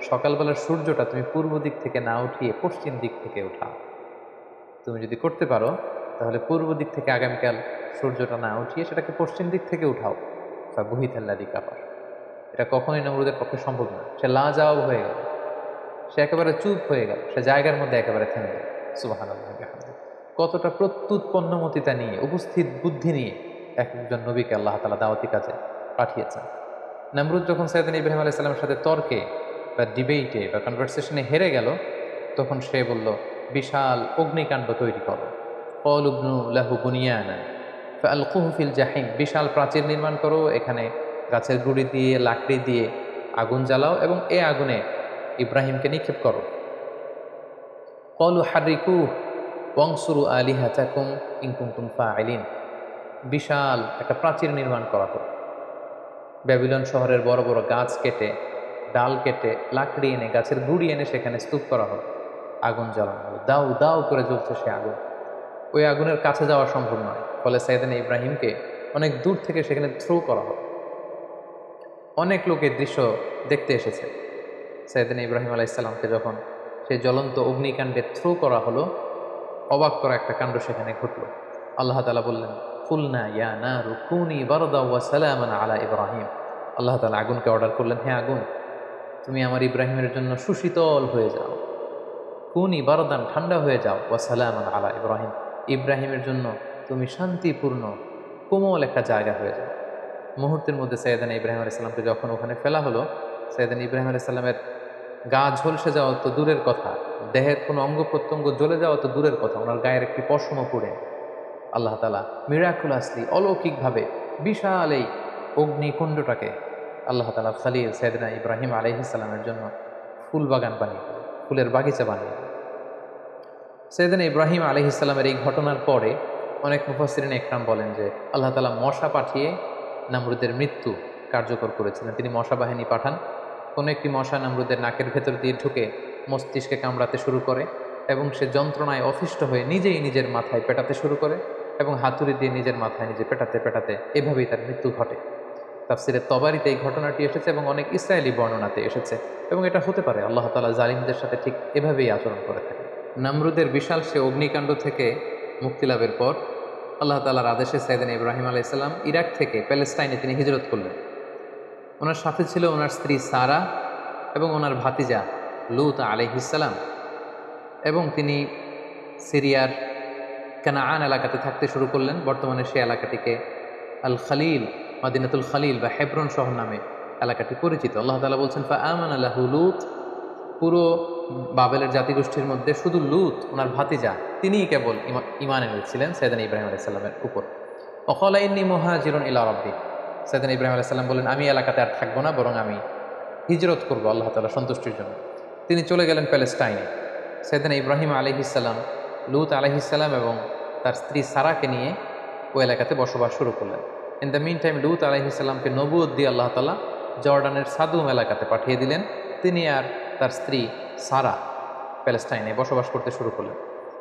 সকালবেলার সূর্যটা তুমি পূর্ব দিক থেকে না উঠিয়ে পশ্চিম দিক থেকে উঠাও। তুমি যদি করতে পারো তাহলে পূর্ব দিক থেকে আগামীকাল সূর্যটা না উঠিয়ে সেটাকে পশ্চিম দিক থেকে উঠাও। বুহিতাল্লাযী কাফার। এটা কখনোই নমরুদের পক্ষে সম্ভব না। সে লাজবাব হয়ে গেল, সে একেবারে চুপ হয়ে গেল, সে জায়গার মধ্যে একেবারে থেমে গেল। সুবহানাল্লাহ, কতটা প্রত্যুৎপন্নমতিতা নিয়ে, উপস্থিত বুদ্ধি নিয়ে একজন নবীকে আল্লাহ তাআলা দাওয়াতি কাজে পাঠিয়েছেন। নমরুদ যখন সাইয়েদনা ইব্রাহিম আলাইহিস সালামের সাথে তর্কে বা ডিবেটে বা কনভারসেশনে হেরে গেল, তখন সে বলল, বিশাল অগ্নিকাণ্ড তৈরি করো। ক্বালু ইবনু লাহু বুনিয়ানান ফাআলকুহু ফিল জাহিম, বিশাল প্রাচীর নির্মাণ করো, এখানে গাছের গুঁড়ি দিয়ে লাকড়ি দিয়ে আগুন জ্বালাও এবং এই আগুনে ইব্রাহিমকে নিক্ষেপ করো। ক্বালু হাররিকুহু ওয়ানসুরু আলিহাতাকুম ইন কুনতুম ফাইলিন, বিশাল একটা প্রাচীর নির্মাণ করা হোক, ব্যাবিলন শহরের বড় বড় গাছ কেটে, ডাল কেটে, লাকড়ি এনে, গাছের গুঁড়ি এনে সেখানে স্তূপ করা হোক, আগুন জ্বালানো হলো, দাউ দাউ করে জ্বলছে সে আগুন। ওই আগুনের কাছে যাওয়া সম্ভব নয়, ফলে সাইয়েদনা ইব্রাহিমকে অনেক দূর থেকে সেখানে থ্রো করা হবে। অনেক লোক এই দৃশ্য দেখতে এসেছে। সাইয়েদনা ইব্রাহিম আলাইহিস সালামকে যখন সেই জ্বলন্ত অগ্নিকাণ্ডে থ্রো করা হলো, অবাক করা একটা কাণ্ড সেখানে ঘটল। আল্লাহ তাআলা বললেন, কুলনা ইয়া নারু কুনি বারদাও ওয়া সালামান আলা ইব্রাহিম। আল্লাহ তাআলা আগুনকে অর্ডার করলেন, হে আগুন, তুমি আমার ইব্রাহিমের জন্য সুশীতল হয়ে যাও, কুনি বারদান, ঠান্ডা হয়ে যাও, ওয়া সালামান আলা ইব্রাহিম, ইব্রাহিমের জন্য তুমি শান্তিপূর্ণ কোমল একটা জায়গা হয়ে যাও। মুহূর্তের মধ্যে সাইয়েদনা ইব্রাহিম আলাইহিস সালামকে যখন ওখানে ফেলা হলো, সাইয়েদনা ইব্রাহিম আলাইহিস সালামের গা ঝলসে যাওয়া তো দূরের কথা, দেহের কোনো অঙ্গ প্রত্যঙ্গ জ্বলে যাওয়া তো দূরের কথা, ওনার গায়ের একটি পশমও পুড়ে। আল্লাহ তাআলা মিরাকুলাসলি, অলৌকিকভাবে বিশাল এই অগ্নিকুণ্ডটাকে আল্লাহ তাআলা খালিল সাইয়েদনা ইব্রাহিম আলাইহিস সালামের জন্য ফুল বাগান বানিয়ে দিলেন, ফুলের বাগিচা বানিয়ে দিলেন। সাইয়েদনা ইব্রাহিম আলাইহিস সালামের এই ঘটনার পরে অনেক মুফাসসিরিন ইকরাম বলেন যে আল্লাহ তাআলা মশা পাঠিয়ে নমরুদের মৃত্যু কার্যকর করেছিলেন। তিনি মশা বাহিনী পাঠান, কোনো একটি মশা নমরুদের নাকের ভেতর দিয়ে ঢুকে মস্তিষ্কে কামড়াতে শুরু করে এবং সে যন্ত্রণায় অতিষ্ঠ হয়ে নিজেই নিজের মাথায় পেটাতে শুরু করে এবং হাতুড়ি দিয়ে নিজের মাথায় নিজে পেটাতে পেটাতে এভাবেই তার মৃত্যু ঘটে। তাফসিরে তবারিতে এই ঘটনাটি এসেছে এবং অনেক ইসরায়েলি বর্ণনাতে এসেছে এবং এটা হতে পারে আল্লাহ তাআলা জালিমদের সাথে ঠিক এভাবেই আচরণ করে থাকেন। নমরুদের বিশাল সে অগ্নিকাণ্ড থেকে মুক্তি লাভের পর আল্লাহ তাআলার আদেশে সাইয়েদনা ইব্রাহিম আলাইহিস সালাম ইরাক থেকে প্যালেস্টাইনে তিনি হিজরত করলেন। ওনার সাথে ছিল ওনার স্ত্রী সারা এবং ওনার ভাতিজা লূত আলাইহিস সালাম, এবং তিনি সিরিয়ার কানাআন এলাকাতে থাকতে শুরু করলেন। বর্তমানে সেই এলাকাটিকে আল খালিল, মাদিনাতুল খালিল বা হেব্রন শহর নামে এলাকাটি পরিচিত। আল্লাহ তাআলা বলছেন, ফাআমানা লাহু লূত, পুরো বাবেলের জাতিগোষ্ঠীর মধ্যে শুধু লূত ওনার ভাতিজা তিনিই কেবল ইমান এনেছিলেন সাইয়েদনা ইব্রাহিম আলাইহিস সালামের উপর। ওয়াকালা ইন্নী মুহাজিরুন ইলা রাব্বি, সাইয়েদনা ইব্রাহিম আলাইহিস সালাম বললেন আমি এলাকাতে আর থাকবো না, বরং আমি হিজরত করবো আল্লাহ তাআলার সন্তুষ্টির জন্য। তিনি চলে গেলেন প্যালেস্টাইনে। সাইয়েদনা ইব্রাহিম আলাইহিস সালাম লূত আলাইহিস সালাম এবং তার স্ত্রী সারাকে নিয়ে ওই এলাকাতে বসবাস শুরু করলেন। ইন দ্য মিন টাইম লূত আলাইহিস সালামকে নবুয়ত দিয়ে আল্লাহ তাআলা জর্ডানের সাদুম এলাকাতে পাঠিয়ে দিলেন। তিনি আর তার স্ত্রী সারা প্যালেস্টাইনে বসবাস করতে শুরু করলেন।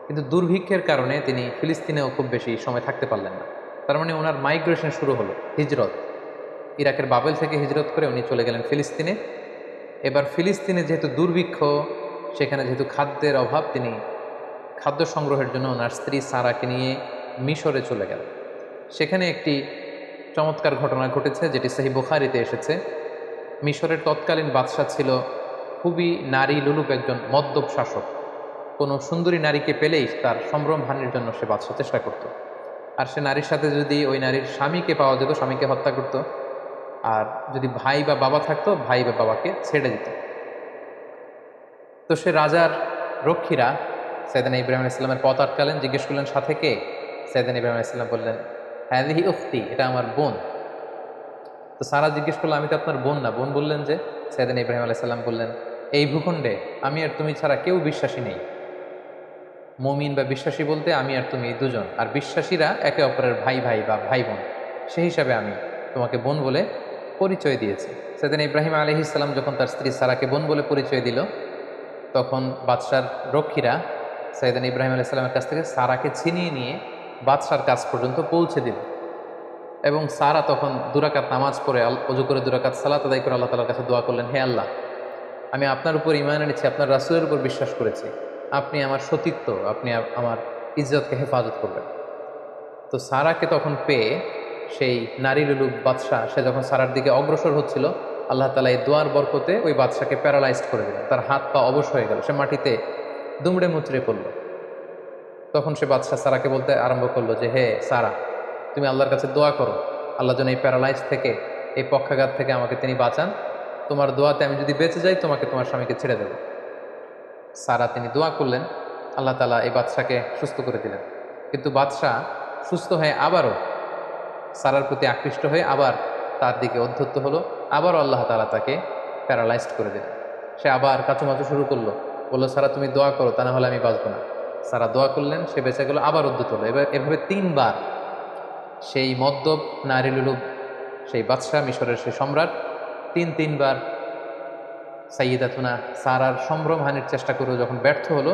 কিন্তু দুর্ভিক্ষের কারণে তিনি ফিলিস্তিনেও খুব বেশি সময় থাকতে পারলেন না। তার মানে ওনার মাইগ্রেশন শুরু হলো, হিজরত। ইরাকের বাবেল থেকে হিজরত করে উনি চলে গেলেন ফিলিস্তিনে। এবার ফিলিস্তিনে যেহেতু দুর্ভিক্ষ, সেখানে যেহেতু খাদ্যের অভাব, তিনি খাদ্য সংগ্রহের জন্য ওনার স্ত্রী সারাকে নিয়ে মিশরে চলে গেলেন। সেখানে একটি চমৎকার ঘটনা ঘটেছে, যেটি সহিহ বুখারীতে এসেছে। মিশরের তৎকালীন বাদশাহ ছিল খুবই নারী লোলুপ একজন মদ্যপ শাসক। কোনো সুন্দরী নারীকে পেলেই তার সম্ভ্রম হানির জন্য সে বাদশাহ চেষ্টা করত। আর সে নারীর সাথে যদি ওই নারীর স্বামীকে পাওয়া যেত, স্বামীকে হত্যা করত। আর যদি ভাই বা বাবা থাকতো, ভাই বা বাবাকে ছেড়ে দিত। তো সে রাজার রক্ষীরা সাইয়েদনা ইব্রাহিম আলাইহিস সালামের পথ আটকালেন, জিজ্ঞেস করলেন সাথে কে? সাইয়েদনা ইব্রাহিম আলাইহিস সালাম বললেন হাযিহি উখতি, এটা আমার বোন। তো সারা জিজ্ঞেস করলো আমি তো আপনার বোন না। বোন বললেন যে, সাইয়েদনা ইব্রাহিম আলাইহিস সালাম বললেন এই ভূখণ্ডে আমি আর তুমি ছাড়া কেউ বিশ্বাসী নেই। মুমিন বা বিশ্বাসী বলতে আমি আর তুমি দুজন, আর বিশ্বাসীরা একে অপরের ভাই ভাই বা ভাই বোন। সেই হিসাবে আমি তোমাকে বোন বলে পরিচয় দিয়েছি। সাইয়েদনা ইব্রাহিম আলাইহিস সালাম যখন তার স্ত্রী সারাকে বোন বলে পরিচয় দিল, তখন বাদশার রক্ষীরা সাইয়েদনা ইব্রাহিম আলাইহিস সালামের কাছ থেকে সারাকে ছিনিয়ে নিয়ে বাদশার কাছ পর্যন্ত পৌঁছে দিল। এবং সারা তখন দুরাকাত নামাজ পড়ে অজু করে দুরাকাত সালাত আদায় করে আল্লাহ তাআলার কাছে দোয়া করলেন, হে আল্লাহ, আমি আপনার উপর ঈমান এনেছি, আপনার রাসূলের উপর বিশ্বাস করেছি, আপনি আমার সতীত্ব, আপনি আমার ইজ্জতকে হেফাজত করবেন। তো সারাকে তখন পেয়ে সেই নারী লুলুক বাদশাহ, সে যখন সারার দিকে অগ্রসর হচ্ছিল, আল্লাহ তাআলা এই দোয়ার বরকতে ওই বাদশাকে প্যারালাইজড করে দিলেন। তার হাত পা অবশ হয়ে গেল, সে মাটিতে দুমড়ে মুচড়ে পড়ল। তখন সে বাদশাহ সারাকে বলতে আরম্ভ করলো যে, হে সারা, তুমি আল্লাহর কাছে দোয়া করো, আল্লাহ যেন এই প্যারালাইজ থেকে, এই পক্ষাঘাত থেকে আমাকে তিনি বাঁচান। তোমার দোয়াতে আমি যদি বেঁচে যাই, তোমাকে তোমার স্বামীকে ছেড়ে দেব। সারা তিনি দোয়া করলেন, আল্লাহ তাআলা এই বাদশাকে সুস্থ করে দিলেন। কিন্তু বাদশাহ সুস্থ হয়ে আবারও সারার প্রতি আকৃষ্ট হয়ে আবার তার দিকে অধ্যত্ত হলো। আবারও আল্লাহ তাআলা তাকে প্যারালাইজড করে দিলেন। সে আবার কাচুমাচু শুরু করলো, বললো সারা তুমি দোয়া করো, তা না হলে আমি বাঁচবো না। সারা দোয়া করলেন, সে বেঁচে গেল, আবার উদ্ধত হলো। এভাবে 3 বার সেই মদ্যপ নারী লুলুব সেই বাদশাহ, মিশরের সেই সম্রাট, 3 বার সাইয়্যিদাতুনা সারার সম্ভ্রমহানির চেষ্টা করেও যখন ব্যর্থ হলো,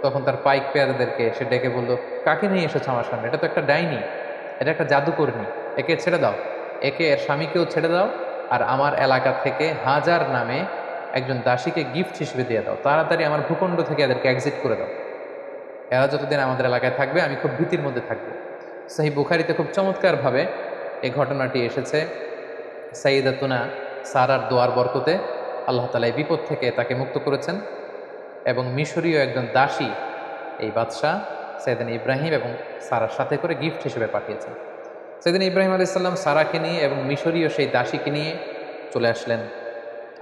তখন তার পাইক পেয়ারদেরকে সে ডেকে বলল, কাকে নিয়ে এসেছো আমার সামনে? এটা তো একটা ডাইনি, এটা একটা জাদুকর্মী, একে ছেড়ে দাও, একে এর স্বামীকেও ছেড়ে দাও, আর আমার এলাকা থেকে হাজার নামে একজন দাসীকে গিফট হিসেবে দিয়ে দাও। তাড়াতাড়ি আমার ভূখণ্ড থেকে এদেরকে এক্সিট করে দাও। এরা যতদিন আমাদের এলাকায় থাকবে আমি খুব ভীতির মধ্যে থাকবো। সহিহ বুখারীতে খুব চমৎকারভাবে এই ঘটনাটি এসেছে। সাইয়্যিদাতুনা সারার দোয়ার বরকতে আল্লাহ তাআলা এই বিপদ থেকে তাকে মুক্ত করেছেন, এবং মিশরীয় একজন দাসী এই বাদশাহ সাইয়েদনা ইব্রাহিম এবং সারার সাথে করে গিফট হিসেবে পাঠিয়েছেন। সাইয়েদনা ইব্রাহিম আলাইহিস সালাম সারাকে নিয়ে এবং মিশরীয় সেই দাসীকে নিয়ে চলে আসলেন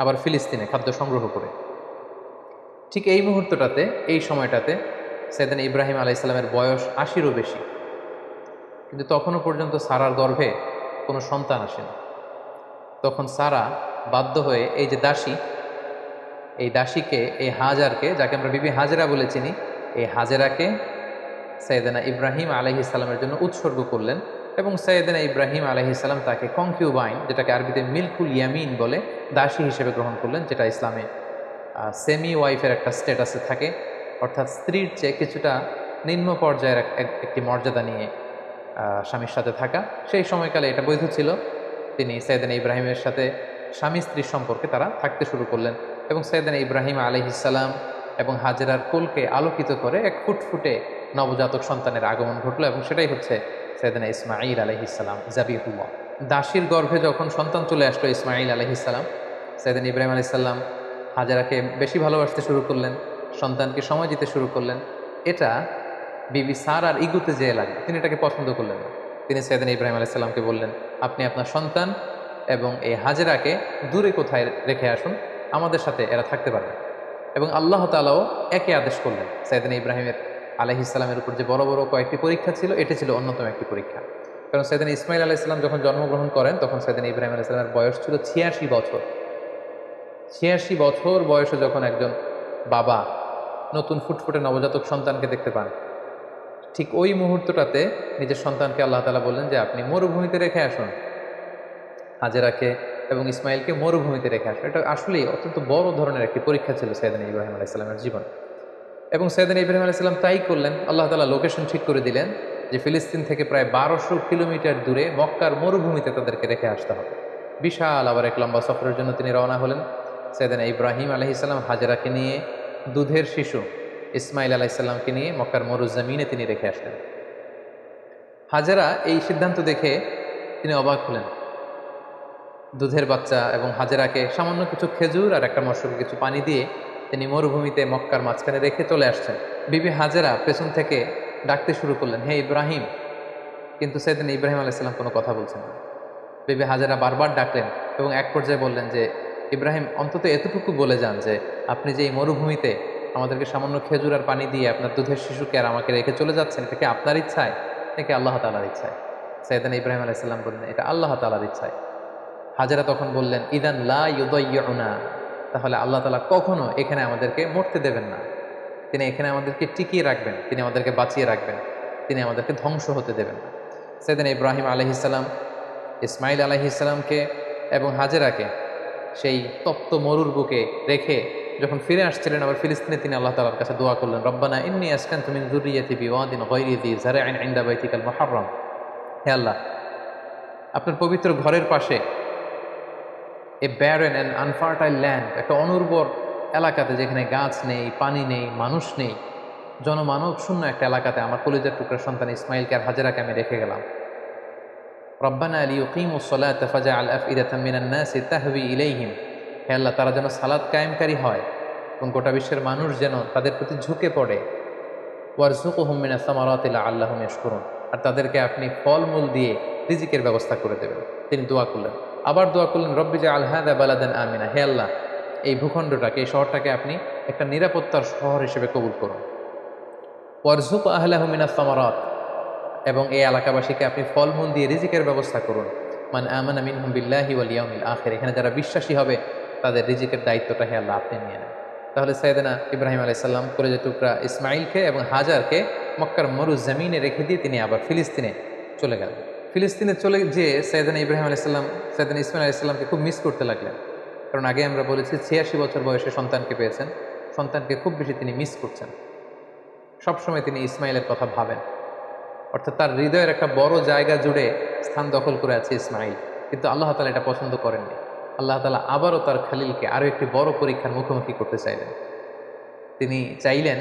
আবার ফিলিস্তিনে খাদ্য সংগ্রহ করে। ঠিক এই মুহূর্তটাতে, এই সময়টাতে সাইয়েদনা ইব্রাহিম আলাইহিস সালামের বয়স 80-রও বেশি, কিন্তু তখনও পর্যন্ত সারার গর্ভে কোনো সন্তান আসেনি। তখন সারা বাধ্য হয়ে এই যে দাসী, এই দাসীকে, এই হাজারকে, যাকে আমরা বিবি হাজেরা বলে চিনি, এই হাজেরাকে সাইয়েদনা ইব্রাহিম আলাইহিস সালামের জন্য উৎসর্গ করলেন। এবং সাইয়েদনা ইব্রাহিম আলাইহিস সালাম তাকে কনকিউবাইন, যেটাকে আরবিতে মিলকুল ইয়ামিন বলে, দাসী হিসেবে গ্রহণ করলেন, যেটা ইসলামে সেমি ওয়াইফের একটা স্ট্যাটাসে থাকে, অর্থাৎ স্ত্রীর চেয়ে কিছুটা নিম্ন পর্যায়ের একটি মর্যাদা নিয়ে স্বামীর সাথে থাকা। সেই সময়কালে এটা বৈধ ছিল। তিনি সাইয়েদনা ইব্রাহিমের সাথে স্বামী স্ত্রীর সম্পর্কে তারা থাকতে শুরু করলেন, এবং সাইয়েদনা ইব্রাহিম আলাইহিস সালাম এবং হাজেরার কোলকে আলোকিত করে এক ফুটফুটে নবজাতক সন্তানের আগমন ঘটলো, এবং সেটাই হচ্ছে সাইয়েদনা ইসমাঈল আলাইহিস সালাম জাবিহুল্লাহ। দাসীর গর্ভে যখন সন্তান চলে আসলো ইসমাঈল আলাইহিস সালাম, সাইয়েদনা ইব্রাহিম আলাইহিস সালাম হাজেরাকে বেশি ভালোবাসতে শুরু করলেন, সন্তানকে সময় দিতে শুরু করলেন। এটা বিবি সারার ইগুতে যেয়ে লাগে, তিনি এটাকে পছন্দ করলেন না। তিনি সাইয়েদনা ইব্রাহিম আলাইহিস সালামকে বললেন, আপনি আপনার সন্তান এবং এই হাজেরাকে দূরে কোথায় রেখে আসুন, আমাদের সাথে এরা থাকতে পারবে। এবং আল্লাহ তাআলাও একই আদেশ করলেন। সাইয়েদনা ইব্রাহিমের আলাইহিস সালামের উপর যে বড় বড় কয়েকটি পরীক্ষা ছিল, এটা ছিল অন্যতম একটি পরীক্ষা। কারণ সাইয়েদনা ইসমাইল আলাইহিস সালাম যখন জন্মগ্রহণ করেন, তখন সাইয়েদনা ইব্রাহিম আলাইহিস সালামের বয়স ছিল ৮৬ বছর। ৮৬ বছর বয়সে যখন একজন বাবা নতুন ফুটফুটে নবজাতক সন্তানকে দেখতে পান, ঠিক ওই মুহূর্তটাতে নিজের সন্তানকে আল্লাহ তাআলা বললেন যে আপনি মরুভূমিতে রেখে আসুন, হাজেরাকে এবং ইসমাইলকে মরুভূমিতে রেখে আসুন। এটা আসলেই অত্যন্ত বড় ধরনের একটি পরীক্ষা ছিল সাইয়েদনা ইব্রাহিম আলাইহিস সালামের জীবন। এবং সাইয়েদনা ইব্রাহিম আলাইহিস সালাম তাই করলেন। আল্লাহ তাআলা লোকেশন ঠিক করে দিলেন যে ফিলিস্তিন থেকে প্রায় ১২০০ কিলোমিটার দূরে মক্কার মরুভূমিতে তাদেরকে রেখে আসতে হবে। বিশাল আবার এক লম্বা সফরের জন্য তিনি রওনা হলেন। সাইয়েদনা ইব্রাহিম আলাইহিস সালাম হাজেরাকে নিয়ে, দুধের শিশু ইসমাইল আলাইহিস সালামকে নিয়ে মক্কার মরুজমিনে তিনি রেখে আসলেন। হাজেরা এই সিদ্ধান্ত দেখে তিনি অবাক হলেন। দুধের বাচ্চা এবং হাজেরাকে সামান্য কিছু খেজুর আর একটা মশকে কিছু পানি দিয়ে তিনি মরুভূমিতে মক্কার মাঝখানে রেখে চলে আসছেন। বিবি হাজেরা পেছন থেকে ডাকতে শুরু করলেন, হে ইব্রাহিম। কিন্তু সাইয়েদনা ইব্রাহিম আলাইহিস সালাম কোনো কথা বলছেন না। বিবি হাজেরা বারবার ডাকলেন এবং এক পর্যায়ে বললেন যে ইব্রাহিম, অন্তত এতটুকু বলে যান যে আপনি যে এই মরুভূমিতে আমাদেরকে সামান্য খেজুর আর পানি দিয়ে আপনার দুধের শিশুকে আর আমাকে রেখে চলে যাচ্ছেন, এটা কি আপনার ইচ্ছায় নাকি আল্লাহ তাআলার ইচ্ছায়? সাইয়েদনা ইব্রাহিম আলাইহিস সালাম বললেন, এটা আল্লাহ তাআলার ইচ্ছায়। হাজেরা তখন বললেন, ইদান লা ইউদাইয়ুনা, তাহলে আল্লাহ তাআলা কখনো এখানে আমাদেরকে মরতে দেবেন না। তিনি এখানে আমাদেরকে টিকিয়ে রাখবেন, তিনি আমাদেরকে বাঁচিয়ে রাখবেন, তিনি আমাদেরকে ধ্বংস হতে দেবেন না। সাইয়েদনা ইব্রাহিম আলাইহিস সালাম ইসমাইল আলাইহিস সালামকে এবং হাজেরাকে সেই তপ্ত মরুর বুকে রেখে যখন ফিরে আসছিলেন আবার ফিলিস্তিনে, তিনি আল্লাহ তাআলার কাছে দোয়া করলেন, রব্বানা ইন্নী আসকানতু মিন যুররিয়্যাতি বিওয়াদিন গায়রি যি যার'ইন ইনদা বাইতিকাল মুহাররম। হে আল্লাহ, আপনার পবিত্র ঘরের পাশে এ ব্যারেন অ্যান্ড আনফার্টাইল ল্যান্ড, একটা অনুর্বর এলাকাতে যেখানে গাছ নেই, পানি নেই, মানুষ নেই, জনমানব শূন্য একটা এলাকাতে আমার কলিজার টুকরা সন্তান ইসমাইলকে আর হাজেরাকে আমি রেখে গেলাম। রব্বানা লিয়ুকিমুস সালাতা ফাজআল আফইদাতাম মিনান নাসি তাহবি ইলাইহিম। হে আল্লাহ, তারা যেন সালাত কায়েমকারী হয় এবং গোটা বিশ্বের মানুষ যেন তাদের প্রতি ঝুঁকে পড়ে। ওয়ারযুকহুম মিনাস সামারাতি লাআল্লাহুম ইয়াশকুরুন, আর তাদেরকে আপনি ফলমূল দিয়ে রিজিকের ব্যবস্থা করে দেবেন। তিনি দোয়া করলেন, আবার দোয়া করলেন, রব্বি জাআল হাযা বালাদান আমিনা। হে আল্লাহ, এই ভূখণ্ডটাকে, এই শহরটাকে আপনি একটা নিরাপত্তার শহর হিসেবে কবুল করুন। ওয়ারযুক আহলাহু মিনাস সামারাত, এবং এই এলাকাবাসীকে আপনি ফলমূল দিয়ে রিজিকের ব্যবস্থা করুন। মান আমানা মিনহুম বিল্লাহি ওয়াল ইয়াউমিল আখির, এখানে যারা বিশ্বাসী হবে তাদের রিজিকের দায়িত্বটা হে আল্লাহ আপনি নিয়ে নেন। তাহলে সাইয়েদনা ইব্রাহিম আলাইহিস সালাম কলিজার টুকরা ইসমাইলকে এবং হাজারকে মক্কার মরুজমিনে রেখে দিয়ে তিনি আবার ফিলিস্তিনে চলে গেলেন। ফিলিস্তিনে চলে যেয়ে সাইয়েদনা ইব্রাহিম আলাইহিস সালাম সাইয়েদনা ইসমাইল আলাইহিস সালামকে খুব মিস করতে লাগলেন। কারণ আগে আমরা বলেছি ৮৬ বছর বয়সে সন্তানকে পেয়েছেন, সন্তানকে খুব বেশি তিনি মিস করছেন। সবসময় তিনি ইসমাইলের কথা ভাবেন, অর্থাৎ তার হৃদয়ের একটা বড় জায়গা জুড়ে স্থান দখল করে আছে ইসমাইল। কিন্তু আল্লাহ তাআলা এটা পছন্দ করেননি। আল্লাহ তাআলা আবারও তার খালিলকে আরও একটি বড় পরীক্ষার মুখোমুখি করতে চাইলেন। তিনি চাইলেন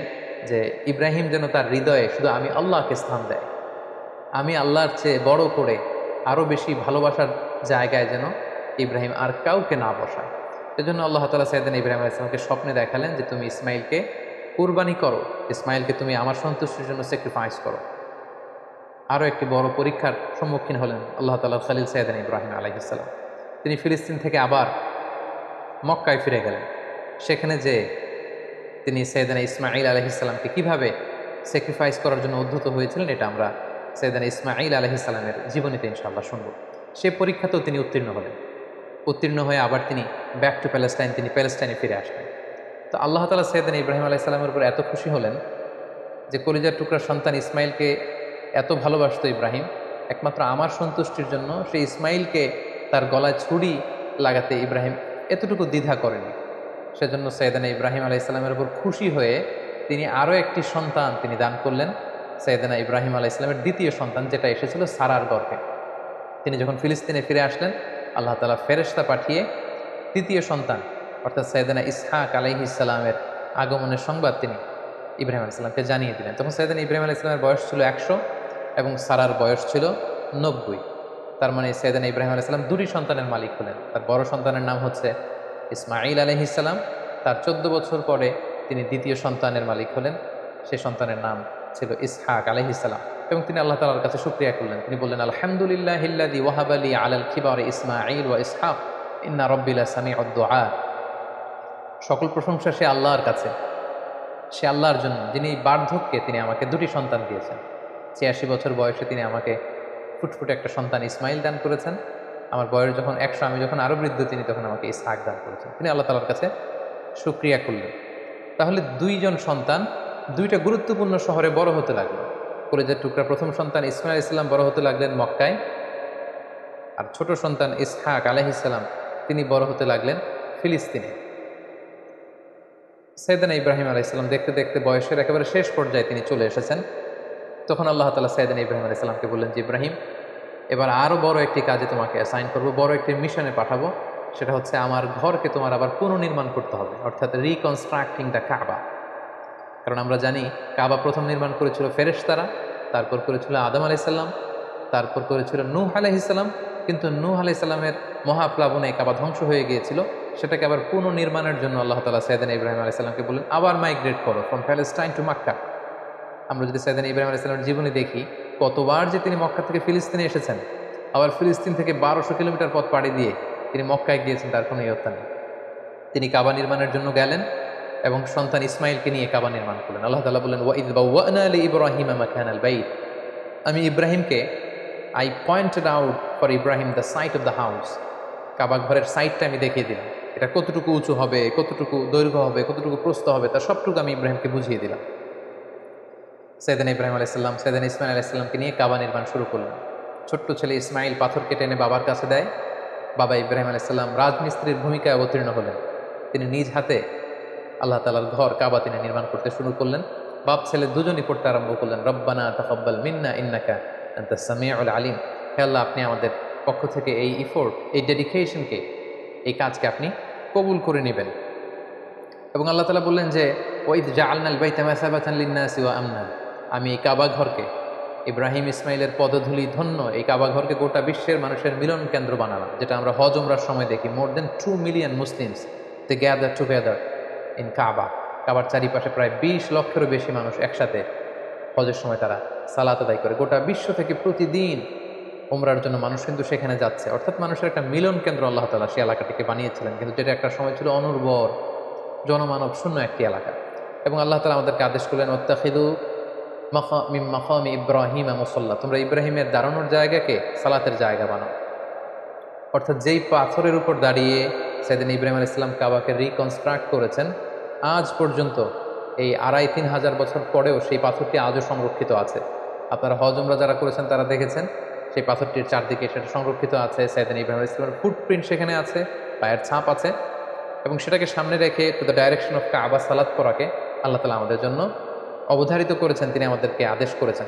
যে ইব্রাহিম যেন তার হৃদয়ে শুধু আমি আল্লাহকে স্থান দেয়, আমি আল্লাহর চেয়ে বড় করে আরও বেশি ভালোবাসার জায়গায় যেন ইব্রাহিম আর কাউকে না বসায়। সেজন্য আল্লাহ তাআলা সাইয়েদনা ইব্রাহিম আলাইহিস সালামকে স্বপ্নে দেখালেন যে তুমি ইসমাইলকে কুরবানি করো, ইসমাইলকে তুমি আমার সন্তুষ্টির জন্য স্যাক্রিফাইস করো। আরও একটি বড় পরীক্ষার সম্মুখীন হলেন আল্লাহ তাআলার খালিল সাইয়েদনা ইব্রাহিম আলাইহিস সালাম। তিনি ফিলিস্তিন থেকে আবার মক্কায় ফিরে গেলেন। সেখানে যে তিনি সাইয়েদনা ইসমাঈল আলাইহিস সালামকে কীভাবে স্যাক্রিফাইস করার জন্য উদ্ধত হয়েছিলেন, এটা আমরা সাইয়েদনা ইসমাঈল আলাইহিস সালামের জীবনীতে ইনশাআল্লাহ শুনব। সে পরীক্ষাতেও তিনি উত্তীর্ণ হলেন। উত্তীর্ণ হয়ে আবার তিনি ব্যাক টু প্যালেস্টাইন, তিনি প্যালেস্টাইনে ফিরে আসলেন। তো আল্লাহ তাআলা সাইয়েদনা ইব্রাহিম আলাইহিস সালামের উপর এত খুশি হলেন যে কলিজার টুকরা সন্তান ইসমাইলকে এত ভালোবাসত ইব্রাহিম, একমাত্র আমার সন্তুষ্টির জন্য সেই ইসমাইলকে তার গলায় ছুরি লাগাতে ইব্রাহিম এতটুকু দ্বিধা করেনি। সেজন্য সাইয়েদনা ইব্রাহিম আলাইহিস সালামের উপর খুশি হয়ে তিনি আরও একটি সন্তান তিনি দান করলেন, সাইয়েদনা ইব্রাহিম আলাইহিস সালামের দ্বিতীয় সন্তান, যেটা এসেছিল সারার গর্ভে। তিনি যখন ফিলিস্তিনে ফিরে আসলেন, আল্লাহ তাআলা ফেরেশতা পাঠিয়ে তৃতীয় সন্তান অর্থাৎ সাইয়েদনা ইসহাক আলাইহিস সালামের আগমনের সংবাদ তিনি ইব্রাহিম আলাইহিস সালামকে জানিয়ে দিলেন। তখন সাইয়েদনা ইব্রাহিম আলাইহিস সালামের বয়স ছিল ১০০ এবং সারার বয়স ছিল ৯০। তার মানে সাইয়েদনা ইব্রাহিম আলাইহিস সালাম দুটি সন্তানের মালিক হলেন। তার বড় সন্তানের নাম হচ্ছে ইসমাঈল আলাইহিস সালাম, তার ১৪ বছর পরে তিনি দ্বিতীয় সন্তানের মালিক হলেন, সে সন্তানের নাম ছিল ইসহাক আলাইহিস সালাম। এবং তিনি আল্লাহ তাআলার কাছে শুকরিয়া করলেন। তিনি বললেন, আলহামদুলিল্লাহিল্লাযী ওয়াহাবা লি আলাল কিবারি ইসমাঈল ওয়া ইসহাক ইন্না রাব্বি লাসামিউদ দুআ। সকল প্রশংসা সে আল্লাহর কাছে, সে আল্লাহর জন্য যিনি বার্ধক্যে তিনি আমাকে দুটি সন্তান দিয়েছেন। ৮৬ বছর বয়সে তিনি আমাকে ফুটফুটে একটা সন্তান ইসমাইল দান করেছেন। আমার বয়স যখন ১০০, আমি যখন আরও বৃদ্ধ, তিনি তখন আমাকে ইসহাক দান করেছেন। তিনি আল্লাহ তাআলার কাছে শুকরিয়া করলেন। তাহলে দুইজন সন্তান দুইটা গুরুত্বপূর্ণ শহরে বড় হতে লাগলো। কলেজের টুকরা প্রথম সন্তান ইসমাইল ইসলাম বড় হতে লাগলেন মক্কায়, আর ছোট সন্তান ইসহাক আলাইহিস সালাম তিনি বড় হতে লাগলেন ফিলিস্তিনে। সাইয়েদনা ইব্রাহিম আলাইহিস সালাম দেখতে দেখতে বয়সের একেবারে শেষ পর্যায়ে তিনি চলে এসেছেন। তখন আল্লাহ তাআলা সাইয়েদনা ইব্রাহিম আলাইহিস সালামকে বললেন যে, ইব্রাহিম, এবার আরও বড় একটি কাজে তোমাকে অ্যাসাইন করবো, বড় একটি মিশনে পাঠাবো। সেটা হচ্ছে আমার ঘরকে তোমার আবার পুনর্নির্মাণ করতে হবে, অর্থাৎ রিকনস্ট্রাক্টিং দ্য কাবা। কারণ আমরা জানি কাবা প্রথম নির্মাণ করেছিল ফেরেশতারা, তারপর করেছিল আদম আলাইহিস সালাম, তারপর করেছিল নূহ আলাইহিস সালাম। কিন্তু নূহ আলাইহিস সালামের মহাপ্লাবনে কাবা ধ্বংস হয়ে গিয়েছিল। সেটাকে আবার পুনর্নির্মাণের জন্য আল্লাহ তাআলা সাইয়েদনা ইব্রাহিম আলাইহিস সালামকে বললেন, আবার মাইগ্রেট করো ফ্রম প্যালেস্টাইন টু মক্কা। আমরা যদি সাইয়েদনা ইব্রাহিম আলাইহিস সালামের জীবনী দেখি, কতবার যে তিনি মক্কা থেকে ফিলিস্তিনে এসেছেন, আবার ফিলিস্তিন থেকে ১২০০ কিলোমিটার পথ পাড়ি দিয়ে তিনি মক্কায় গিয়েছেন, তার কোনো ইয়ত্তা নেই। তিনি কাবা নির্মাণের জন্য গেলেন এবং সন্তান ইসমাইলকে নিয়ে কাবা নির্মাণ করলেন। আল্লাহ তাআলা বললেন, ওয়াইদ বাওয়া'না লিইব্রাহিমা মাকানাল বাইত। আমি ইব্রাহিমকে I pointed out for Ibrahim the site of the house. Kaaba ঘরের সাইটটা আমি দেখিয়ে দিলাম, এটা কতটুকু উঁচু হবে, কতটুকু দৈর্ঘ্য হবে, কতটুকু প্রস্থ হবে, তার সবটুকু আমি ইব্রাহিমকে বুঝিয়ে দিলাম। সাইয়েদনা ইব্রাহিম আলাইহিস সালাম সাইয়েদনা ইসমাইল আলাইহিস সালামকে নিয়ে কাবা নির্মাণ শুরু করলেন। ছোট্ট ছেলে ইসমাইল পাথর কেটে এনে বাবার কাছে দেয়। বাবা ইব্রাহিম আলাইহিস সালাম রাজমিস্ত্রির ভূমিকায় অবতীর্ণ হলেন। তিনি নিজ হাতে আল্লাহ তাআলার ঘর কাবা তিনি নির্মাণ করতে শুরু করলেন। বাপ ছেলে দুজনই পড়তে আরম্ভ করলেন, রব্বানা তাকাব্বাল মিন্না ইন্নাকা আনতাস সামিউল আলিম। হে আল্লাহ, আপনি আমাদের পক্ষ থেকে এই ইফোর্ট, এই ডেডিকেশনকে, এই কাজকে আপনি কবুল করে নেবেন। এবং আল্লাহ তাআলা বললেন যে, ওয়াইদ জাআলনাল বাইতা মাসাবাতান লিন-নাসি ওয়া আমনা। আমি এই কাবা ঘরকে, ইব্রাহিম ইসমাইলের পদধূলি ধন্য এই কাবা ঘরকে গোটা বিশ্বের মানুষের মিলন কেন্দ্র বানালাম। যেটা আমরা হজ উমরার সময় দেখি, more than 2 million Muslims they gather together in Kaaba. কাবার চারিপাশে প্রায় ২০ লক্ষেরও বেশি মানুষ একসাথে হজের সময় তারা সালাত আদায় করে। গোটা বিশ্ব থেকে প্রতিদিন উমরার জন্য মানুষ কিন্তু সেখানে যাচ্ছে। অর্থাৎ মানুষের একটা মিলন কেন্দ্র আল্লাহ তাআলা সেই এলাকাটিকে বানিয়েছিলেন, কিন্তু যেটা একটা সময় ছিল অনুর্বর, জনমানব শূন্য একটি এলাকা। এবং আল্লাহ তাআলা আমাদেরকে আদেশ করলেন, ওয়াত্তাখিযু মিন মাকামি ইব্রাহিম মুসাল্লা। তোমরা ইব্রাহিমের দাঁড়ানোর জায়গাকে সালাতের জায়গা বানাও। অর্থাৎ যেই পাথরের উপর দাঁড়িয়ে সাইয়েদনা ইব্রাহিম আলাইহিস সালাম কাবাকে রিকনস্ট্রাক্ট করেছেন, আজ পর্যন্ত এই ২,৫০০ ৩,০০০ বছর পরেও সেই পাথরটি আজও সংরক্ষিত আছে। আপনারা হজ উমরা যারা করেছেন তারা দেখেছেন সেই পাথরটির চারদিকে সেটা সংরক্ষিত আছে। সাইয়েদনা ইব্রাহিম আলাইহিস সালামের ফুটপ্রিন্ট সেখানে আছে, পায়ের ছাপ আছে। এবং সেটাকে সামনে রেখে টু দ্য ডাইরেকশন অফ কাবা সালাত করাকে আল্লাহ তাআলা আমাদের জন্য অবধারিত করেছেন, তিনি আমাদেরকে আদেশ করেছেন।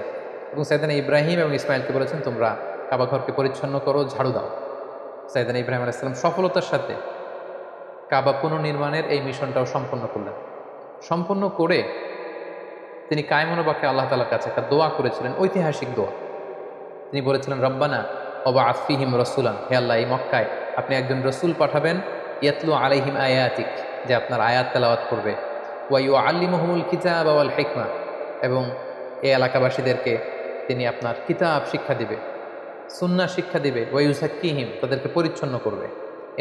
এবং সাইয়েদনা ইব্রাহিম এবং ইসমাইলকে বলেছেন, তোমরা কাবা ঘরকে পরিচ্ছন্ন করো, ঝাড়ু দাও। সাইয়েদনা ইব্রাহিম আলাইহিস সালাম সফলতার সাথে কাবা পুনর্নির্মাণের এই মিশনটাও সম্পন্ন করলেন। সম্পন্ন করে তিনি কায়মনোবাক্যে আল্লাহ তাআলার কাছে একটা দোয়া করেছিলেন, ঐতিহাসিক দোয়া। তিনি বলেছিলেন, রব্বানা ওয়াবআথ ফীহিম রাসূলান। হে আল্লাহ, এই মক্কায় আপনি একজন রসুল পাঠাবেন, ইয়াতলু আলাইহিম আয়াতিক, যে আপনার আয়াত তেলাওয়াত করবে, ওয়া ইউআল্লিমুহুমুল কিতাবা ওয়াল হিকমা, এবং এই এলাকাবাসীদেরকে তিনি আপনার কিতাব শিক্ষা দিবে, সুন্নাহ শিক্ষা দিবে, ওয়া ইউযাক্কিহিম, তাদেরকে পরিচ্ছন্ন করবে,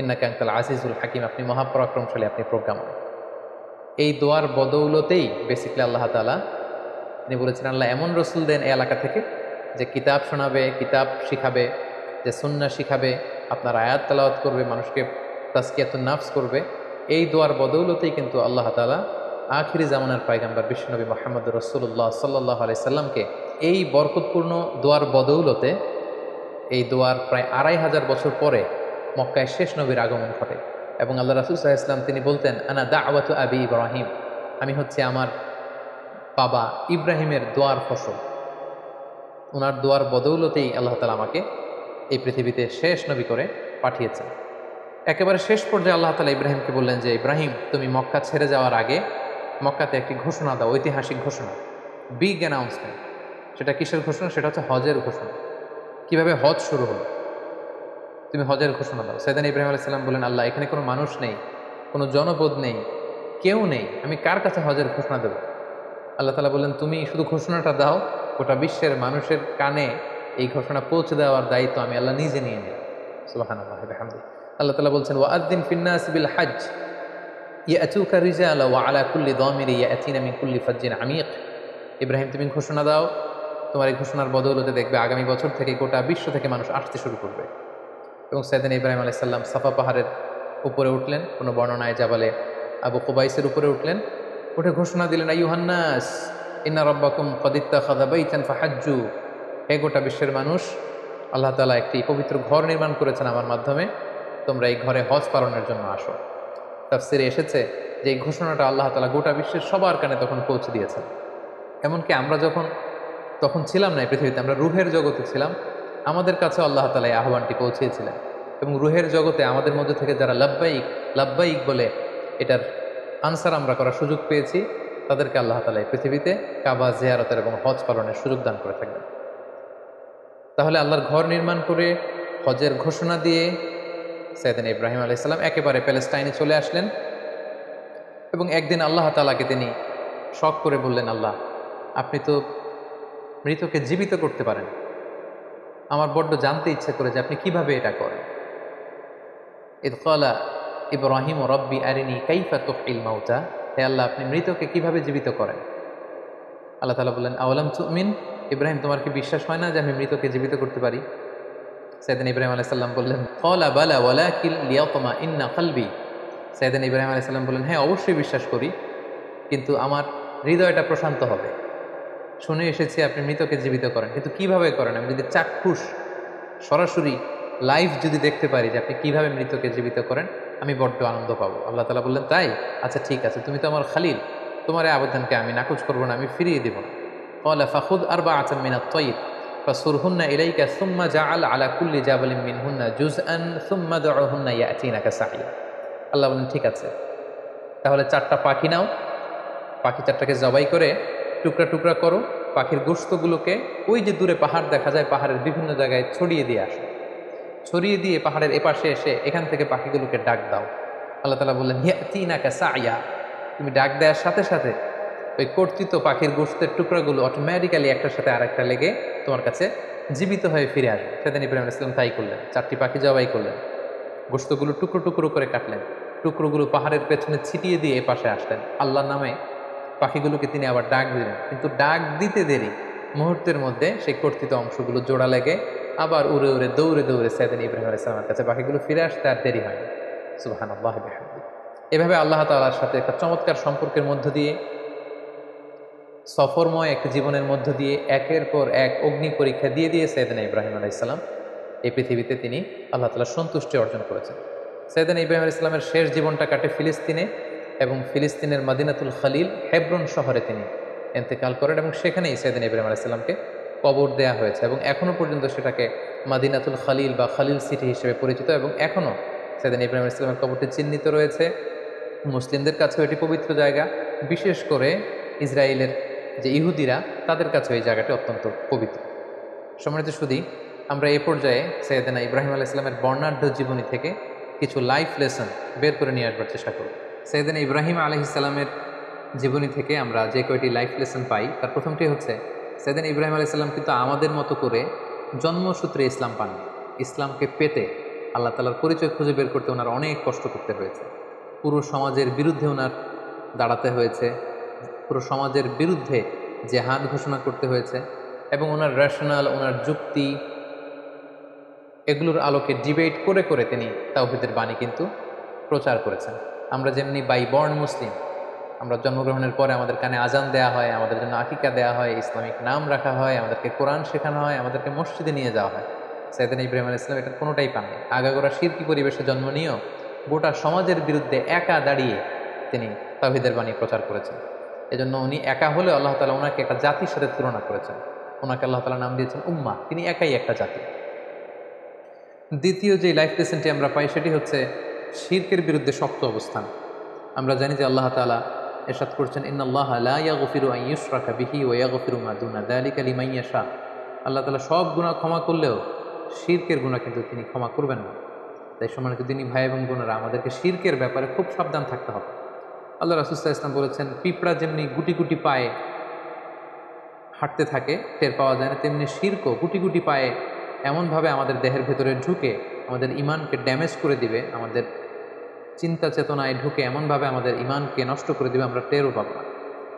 ইন্নাকা আনতাল আজিজুল হাকিম, আপনি মহাপরাক্রমশালী, আপনি প্রজ্ঞাময়। এই দোয়ার বদৌলতেই বেসিক্যালি আল্লাহ তাআলা তিনি বলেছেন, আল্লাহ এমন রসুল দেন এই এলাকা থেকে যে কিতাব শোনাবে, কিতাব শিখাবে, যে সুন্নাহ শিখাবে, আপনার আয়াত তেলাওয়াত করবে, মানুষকে তাজকিয়াতুন নাফস করবে। এই দোয়ার বদৌলতেই কিন্তু আল্লাহ তাআলা আখিরি জামানার পয়গম্বর বিশ্বনবী মুহাম্মদ রাসূলুল্লাহ সাল্লাল্লাহু আলাইহি সাল্লামকে এই বরকতপূর্ণ দোয়ার বদৌলতে, এই দোয়ার প্রায় ২৫০০ বছর পরে মক্কায় শেষ নবীর আগমন ঘটে। এবং আল্লাহ রাসূল সাল্লাল্লাহু আলাইহি ওয়াসাল্লাম তিনি বলতেন, আনা দাওয়াতু আবি ইব্রাহিম, আমি হচ্ছে আমার বাবা ইব্রাহিমের দোয়ার ফসল। ওনার দোয়ার বদৌলতেই আল্লাহ তাআলা আমাকে এই পৃথিবীতে শেষ নবী করে পাঠিয়েছেন। একেবারে শেষ পর্যায়ে আল্লাহ তাআলা ইব্রাহিমকে বললেন যে, ইব্রাহিম, তুমি মক্কা ছেড়ে যাওয়ার আগে মক্কাতে একটি ঘোষণা দাও, ঐতিহাসিক ঘোষণা, বিগ অ্যানাউন্সমেন্ট। সেটা কিসের ঘোষণা? সেটা হচ্ছে হজের ঘোষণা। কিভাবে হজ শুরু হলো, তুমি হজের ঘোষণা দাও। সাইয়েদনা ইব্রাহিম আলাইহিস সালাম বলেন, আল্লাহ, এখানে কোনো মানুষ নেই, কোনো জনপদ নেই, কেউ নেই, আমি কার কাছে হজের ঘোষণা দেব? আল্লাহ তাআলা বললেন, তুমি শুধু ঘোষণাটা দাও, গোটা বিশ্বের মানুষের কানে এই ঘোষণা পৌঁছে দেওয়ার দায়িত্ব আমি আল্লাহ নিজে নিয়ে নিই। সুবহানাল্লাহি ওয়া বিহামদিহি। আল্লাহ তাআলা বলছেন, ওয়াআযযিন ফিন-নাসি বিল হজ্জ, ইয়াতুকা রিজালা ওয়া আলা কুল্লি দামিরি ইয়াতিনা মিন কুল্লি ফাজ্জিন আমিক। ইব্রাহিম, তুমি ঘোষণা দাও, তোমার এই ঘোষণার বদৌলতে দেখবে আগামী বছর থেকে গোটা বিশ্ব থেকে মানুষ আসতে শুরু করবে। এবং সাইয়েদনা ইব্রাহিম আলাইহিস সালাম সাফা পাহাড়ের উপরে উঠলেন, কোনো বর্ণনায় জাবালে আবু কুবাইসের উপরে উঠলেন, উঠে ঘোষণা দিলেন, আইয়ুহান নাস ইন্না রাব্বাকুম ক্বাদ ইত্তাখাযা বাইতান ফাহাজ্জু। হে গোটা বিশ্বের মানুষ, আল্লাহ তাআলা একটি পবিত্র ঘর নির্মাণ করেছেন আমার মাধ্যমে, তোমরা এই ঘরে হজ পালনের জন্য আসো। তাফসিরে এসেছে যে এই ঘোষণাটা আল্লাহ তাআলা গোটা বিশ্বের সবার কানে তখন পৌঁছে দিয়েছেন। এমনকি আমরা তখন ছিলাম না এই পৃথিবীতে, আমরা রুহের জগতে ছিলাম, আমাদের কাছে আল্লাহ তাআলা এই আহ্বানটি পৌঁছেছিলেন। এবং রুহের জগতে আমাদের মধ্যে থেকে যারা লাব্বাইক লাব্বাইক বলে এটার আনসার আমরা করার সুযোগ পেয়েছি, তাদেরকে আল্লাহ তাআলা এই পৃথিবীতে কাবা জিয়ারতের এবং হজ পালনের সুযোগ দান করে থাকবেন। তাহলে আল্লাহর ঘর নির্মাণ করে হজের ঘোষণা দিয়ে সাইয়েদনা ইব্রাহিম আলাইহিস সালাম একেবারে প্যালেস্টাইনে চলে আসলেন। এবং একদিন আল্লাহ তাআলাকে তিনি শখ করে বললেন, আল্লাহ, আপনি তো মৃতকে জীবিত করতে পারেন, আমার বড্ড জানতে ইচ্ছে করে যে আপনি কিভাবে এটা করেন। ইয ক্বালা ইব্রাহিম রব্বি আরিনি কাইফা তুহয়িল মাউতা। হে আল্লাহ, আপনি মৃতকে কিভাবে জীবিত করেন? আল্লাহ তাআলা বললেন, আওয়ালাম তুমিন, ইব্রাহিম, তোমার কি বিশ্বাস হয় না যে আমি মৃতকে জীবিত করতে পারি? সাইয়েদনা ইব্রাহিম আলাইহিস সালাম বললেন, ক্বালা বালা ওয়ালাকিন লিয়াতমাইন্না কলবি। সাইয়েদনা ইব্রাহিম আলাইহিস সালাম বললেন, হ্যাঁ, অবশ্যই বিশ্বাস করি, কিন্তু আমার হৃদয়টা প্রশান্ত হবে। শুনে এসেছি আপনি মৃতকে জীবিত করেন, কিন্তু কিভাবে করেন? আমি যদি চাক্ষুষ সরাসরি লাইভ যদি দেখতে পারি যে আপনি কিভাবে মৃতকে জীবিত করেন, আমি বড্ড আনন্দ পাবো। আল্লাহ তাআলা বললেন, তাই? আচ্ছা, ঠিক আছে, তুমি তো আমার খালিল, তোমার এই আবেদনকে আমি নাকচ করবো না, আমি ফিরিয়ে দেব না। ক্বালা ফাখুদ আরবাআতাম মিনাত তায়র ফাসুরহুন্না ইলাইকা সুম্মা জাআল আলা কুল্লি জাবালিন মিনহুন্না জুজআন সুম্মা দুউহুন্না ইয়াতিনাকা সাইয়া। আল্লাহ বলেন, ঠিক আছে, তাহলে 4টা পাখি নাও, পাখি 4টাকে জবাই করে টুকরা টুকরা করো, পাখির গোশতগুলোকে ওই যে দূরে পাহাড় দেখা যায়, পাহাড়ের বিভিন্ন জায়গায় ছড়িয়ে দিয়ে আসো, ছড়িয়ে দিয়ে পাহাড়ের এপাশে এসে এখান থেকে পাখিগুলোকে ডাক দাও। আল্লাহ তাআলা বললেন, ইয়াতিনাকা সাইয়া, তুমি ডাক দেওয়ার সাথে সাথে ওই কর্তৃত পাখির গোশতের টুকরাগুলো অটোমেটিক্যালি একটার সাথে আরেকটা লেগে তোমার কাছে জীবিত হয়ে ফিরে আসবে। সেদিন ইব্রাহিম আলাইহিস সালাম তাই করলেন, 4টি পাখি জবাই করলেন, গোশতগুলো টুকরো টুকরো করে কাটলেন, টুকরোগুলো পাহাড়ের পেছনে ছিটিয়ে দিয়ে এপাশে আসলেন। আল্লাহর নামে পাখিগুলোকে তিনি আবার ডাক দিলেন, কিন্তু ডাক দিতে দেরি, মুহূর্তের মধ্যে সেই কর্তৃত অংশগুলো জোড়া লেগে আবার উড়ে উড়ে দৌড়ে দৌড়ে সাইয়েদনা ইব্রাহিম আলাইহিস সালামের কাছে পাখিগুলো ফিরে আসতে আর দেরি হয়নি। সুবহানাল্লাহি ওয়া বিহামদিহি। এভাবে আল্লাহ তাআলার সাথে একটা চমৎকার সম্পর্কের মধ্য দিয়ে, সফরময় একটি জীবনের মধ্য দিয়ে একের পর এক অগ্নি পরীক্ষা দিয়ে দিয়ে সাইয়েদনা ইব্রাহিম আলাইহিস সালাম এই পৃথিবীতে তিনি আল্লাহ তাআলার সন্তুষ্টি অর্জন করেছেন। সাইয়েদনা ইব্রাহিম আলাইহিস সালামের শেষ জীবনটা কাটে ফিলিস্তিনে, এবং ফিলিস্তিনের মদিনাতুল খালিল হেব্রন শহরে তিনি ইন্তেকাল করেন, এবং সেখানেই সাইয়েদনা ইব্রাহিম আলাইহিস সালামকে কবর দেয়া হয়েছে, এবং এখনও পর্যন্ত সেটাকে মদিনাতুল খালিল বা খালিল সিটি হিসেবে পরিচিত, এবং এখনও সাইয়েদনা ইব্রাহিম আলাইহিস সালামের কবরটি চিহ্নিত রয়েছে। মুসলিমদের কাছেও এটি পবিত্র জায়গা, বিশেষ করে ইসরায়েলের যে ইহুদিরা, তাদের কাছে এই জায়গাটি অত্যন্ত পবিত্র। সম্মানিত সুধী, আমরা এ পর্যায়ে সাইয়েদনা ইব্রাহিম আলাইহিস সালামের বর্ণাঢ্য জীবনী থেকে কিছু লাইফ লেসন বের করে নিয়ে আসবার চেষ্টা করব। সাইয়েদনা ইব্রাহিম আলাইহিস সালামের জীবনী থেকে আমরা যে কয়টি লাইফ লেসন পাই, তার প্রথমটি হচ্ছে, সাইয়েদনা ইব্রাহিম আলাইহিস সালাম কিন্তু আমাদের মতো করে জন্মসূত্রে ইসলাম পাননি। ইসলামকে পেতে আল্লাহ তাআলার পরিচয় খুঁজে বের করতে ওনার অনেক কষ্ট করতে হয়েছে, পুরো সমাজের বিরুদ্ধে ওনার দাঁড়াতে হয়েছে, পুরো সমাজের বিরুদ্ধে জেহাদ ঘোষণা করতে হয়েছে, এবং ওনার রেশনাল, ওনার যুক্তি, এগুলোর আলোকে ডিবেট করে করে তিনি তাওহীদের বাণী কিন্তু প্রচার করেছেন। আমরা যেমনি বাই বর্ন মুসলিম, আমরা জন্মগ্রহণের পরে আমাদের কানে আজান দেয়া হয়, আমাদের জন্য আকিকা দেয়া হয়, ইসলামিক নাম রাখা হয়, আমাদেরকে কোরআন শেখানো হয়, আমাদেরকে মসজিদে নিয়ে যাওয়া হয়। সাইয়েদনা ইব্রাহিম আলাইহিস সালাম এটার কোনোটাই পাননি। আগাগোড়া শিরকি পরিবেশে জন্ম নিয়েও গোটা সমাজের বিরুদ্ধে একা দাঁড়িয়ে তিনি তাওহীদের বাণী প্রচার করেছেন। এজন্য উনি একা হলেও আল্লাহ তাআলা ওনাকে একটা জাতির সাথে তুলনা করেছেন, ওনাকে আল্লাহ তাআলা নাম দিয়েছেন উম্মাহ, তিনি একাই একটা জাতি। দ্বিতীয় যে লাইফ লেসনটি আমরা পাই সেটি হচ্ছে শিরকের বিরুদ্ধে শক্ত অবস্থান। আমরা জানি যে আল্লাহ তাআলা ইরশাদ করছেন, ইন্নাল্লাহা লা ইয়াগফিরু আন ইউশরাকা বিহি ওয়া ইয়াগফিরু মা দুনা যালিকা লিমান ইয়াশা। আল্লাহ তাআলা সব গুনাহ ক্ষমা করলেও শিরকের গুনাহ কিন্তু তিনি ক্ষমা করবেন না। তাই সম্মানিত দিনী ভাই এবং বোনেরা, আমাদেরকে শিরকের ব্যাপারে খুব সাবধান থাকতে হবে। আল্লাহ রাসূল সাল্লাল্লাহু আলাইহি ওয়াসাল্লাম বলেছেন, পিঁপড়া যেমনি গুটি গুটি পায়ে হাঁটতে থাকে, টের পাওয়া যায় না, তেমনি শিরকও গুটি গুটি পায়ে এমনভাবে আমাদের দেহের ভেতরে ঢুকে আমাদের ইমানকে ড্যামেজ করে দিবে, আমাদের চিন্তা চেতনায় ঢুকে এমনভাবে আমাদের ইমানকে নষ্ট করে দিবে আমরা টেরও পাবো না।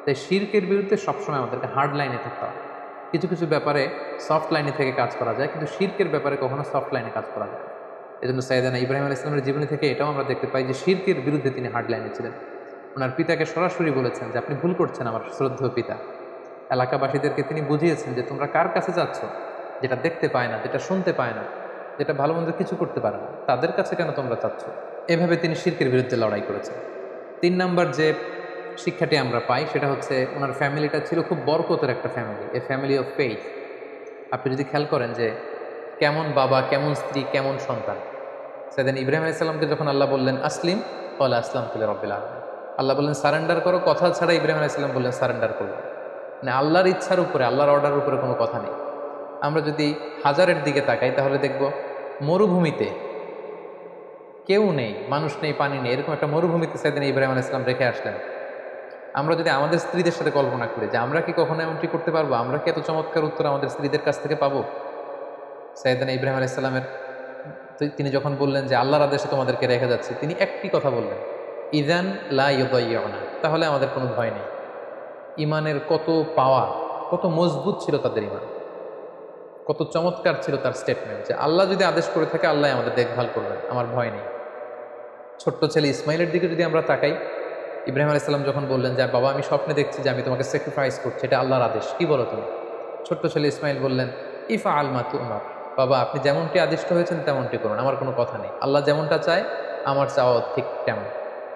তাই শিরকের বিরুদ্ধে সবসময় আমাদেরকে হার্ড লাইনে থাকতে হবে। কিছু কিছু ব্যাপারে সফট লাইনে থেকে কাজ করা যায়, কিন্তু শিরকের ব্যাপারে কখনো সফট লাইনে কাজ করা যায় না। এই জন্য সাইয়েদানা ইব্রাহিম আলাইহিস সালামের জীবনী থেকে এটাও আমরা দেখতে পাই যে শিরকের বিরুদ্ধে তিনি হার্ড লাইনে ছিলেন। ওনার পিতাকে সরাসরি বলেছেন যে আপনি ভুল করছেন আমার শ্রদ্ধেয় পিতা। এলাকাবাসীদেরকে তিনি বুঝিয়েছেন যে তোমরা কার কাছে যাচ্ছ, যেটা দেখতে পায় না, যেটা শুনতে পায় না, যেটা ভালো মন্দ কিছু করতে পারে না, তাদের কাছে কেন তোমরা চাচ্ছ। এভাবে তিনি শিরকের বিরুদ্ধে লড়াই করেছেন। 3 নাম্বার যে শিক্ষাটি আমরা পাই সেটা হচ্ছে ওনার ফ্যামিলিটা ছিল খুব বরকতের একটা family, A family of faith. আপনি যদি খেয়াল করেন যে কেমন বাবা, কেমন স্ত্রী, কেমন সন্তান। সেদিন ইব্রাহিম আলাইহিস সালামকে যখন আল্লাহ বললেন আসলিম, ক্বালা আসলামতু লিরাব্বিল আলামিন, আল্লাহ বললেন সারেন্ডার করো, কথা ছাড়া ইব্রাহিম আলাইহিস সালাম বললেন সারেন্ডার করলেন। মানে আল্লাহর ইচ্ছার উপরে, আল্লাহর অর্ডারের উপরে কোনো কথা নেই। আমরা যদি হাজারের দিকে তাকাই তাহলে দেখব মরুভূমিতে কেউ নেই, মানুষ নেই, পানি নেই, এরকম একটা মরুভূমিতে সেদিন ইব্রাহিম আলাইহিস সালাম রেখে আসলেন। আমরা যদি আমাদের স্ত্রীদের সাথে কল্পনা করি যে আমরা কি কখনো এমনটি করতে পারবো, আমরা কি এত চমৎকার উত্তর আমাদের স্ত্রীদের কাছ থেকে পাবো? সাইয়েদনা ইব্রাহিম আলাইহিস সালামের তিনি যখন বললেন যে আল্লাহর আদেশে তোমাদেরকে রেখে যাচ্ছি, তিনি একটি কথা বললেন, ইযান লা ইউদাইয়ুনা, তাহলে আমাদের কোনো ভয় নেই। ইমানের কত পাওয়ার, কত মজবুত ছিল তাদের ইমান, কত চমৎকার ছিল তার স্টেটমেন্ট যে আল্লাহ যদি আদেশ করে থাকে আল্লাহ আমাদের দেখভাল করবেন, আমার ভয় নেই। ছোট্ট ছেলে ইসমাইলের দিকে যদি আমরা তাকাই, ইব্রাহিম আলাইহিস সালাম যখন বললেন যে বাবা আমি স্বপ্নে দেখছি যে আমি তোমাকে স্যাক্রিফাইস করছি, এটা আল্লাহর আদেশ, কি বলো তুমি? ছোট্ট ছেলে ইসমাইল বললেন ইফআল মা তু'মার, বাবা আপনি যেমনটি আদিষ্ট হয়েছেন তেমনটি করুন, আমার কোনো কথা নেই, আল্লাহ যেমনটা চায় আমার চাওয়া ঠিক তেমন।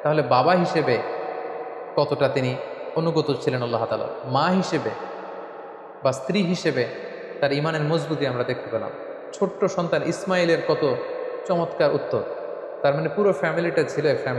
তাহলে বাবা হিসেবে কতটা তিনি অনুগত ছিলেন আল্লাহ তাআলার, মা হিসেবে বা স্ত্রী হিসেবে তার ইমানের মজবুতি আমরা দেখতে পেলাম। ছোট্ট সন্তান ইসমাইলের কত চমৎকার উত্তর, তার মানে পুরো ফ্যামিলিটা ছিল ফ্যামিলি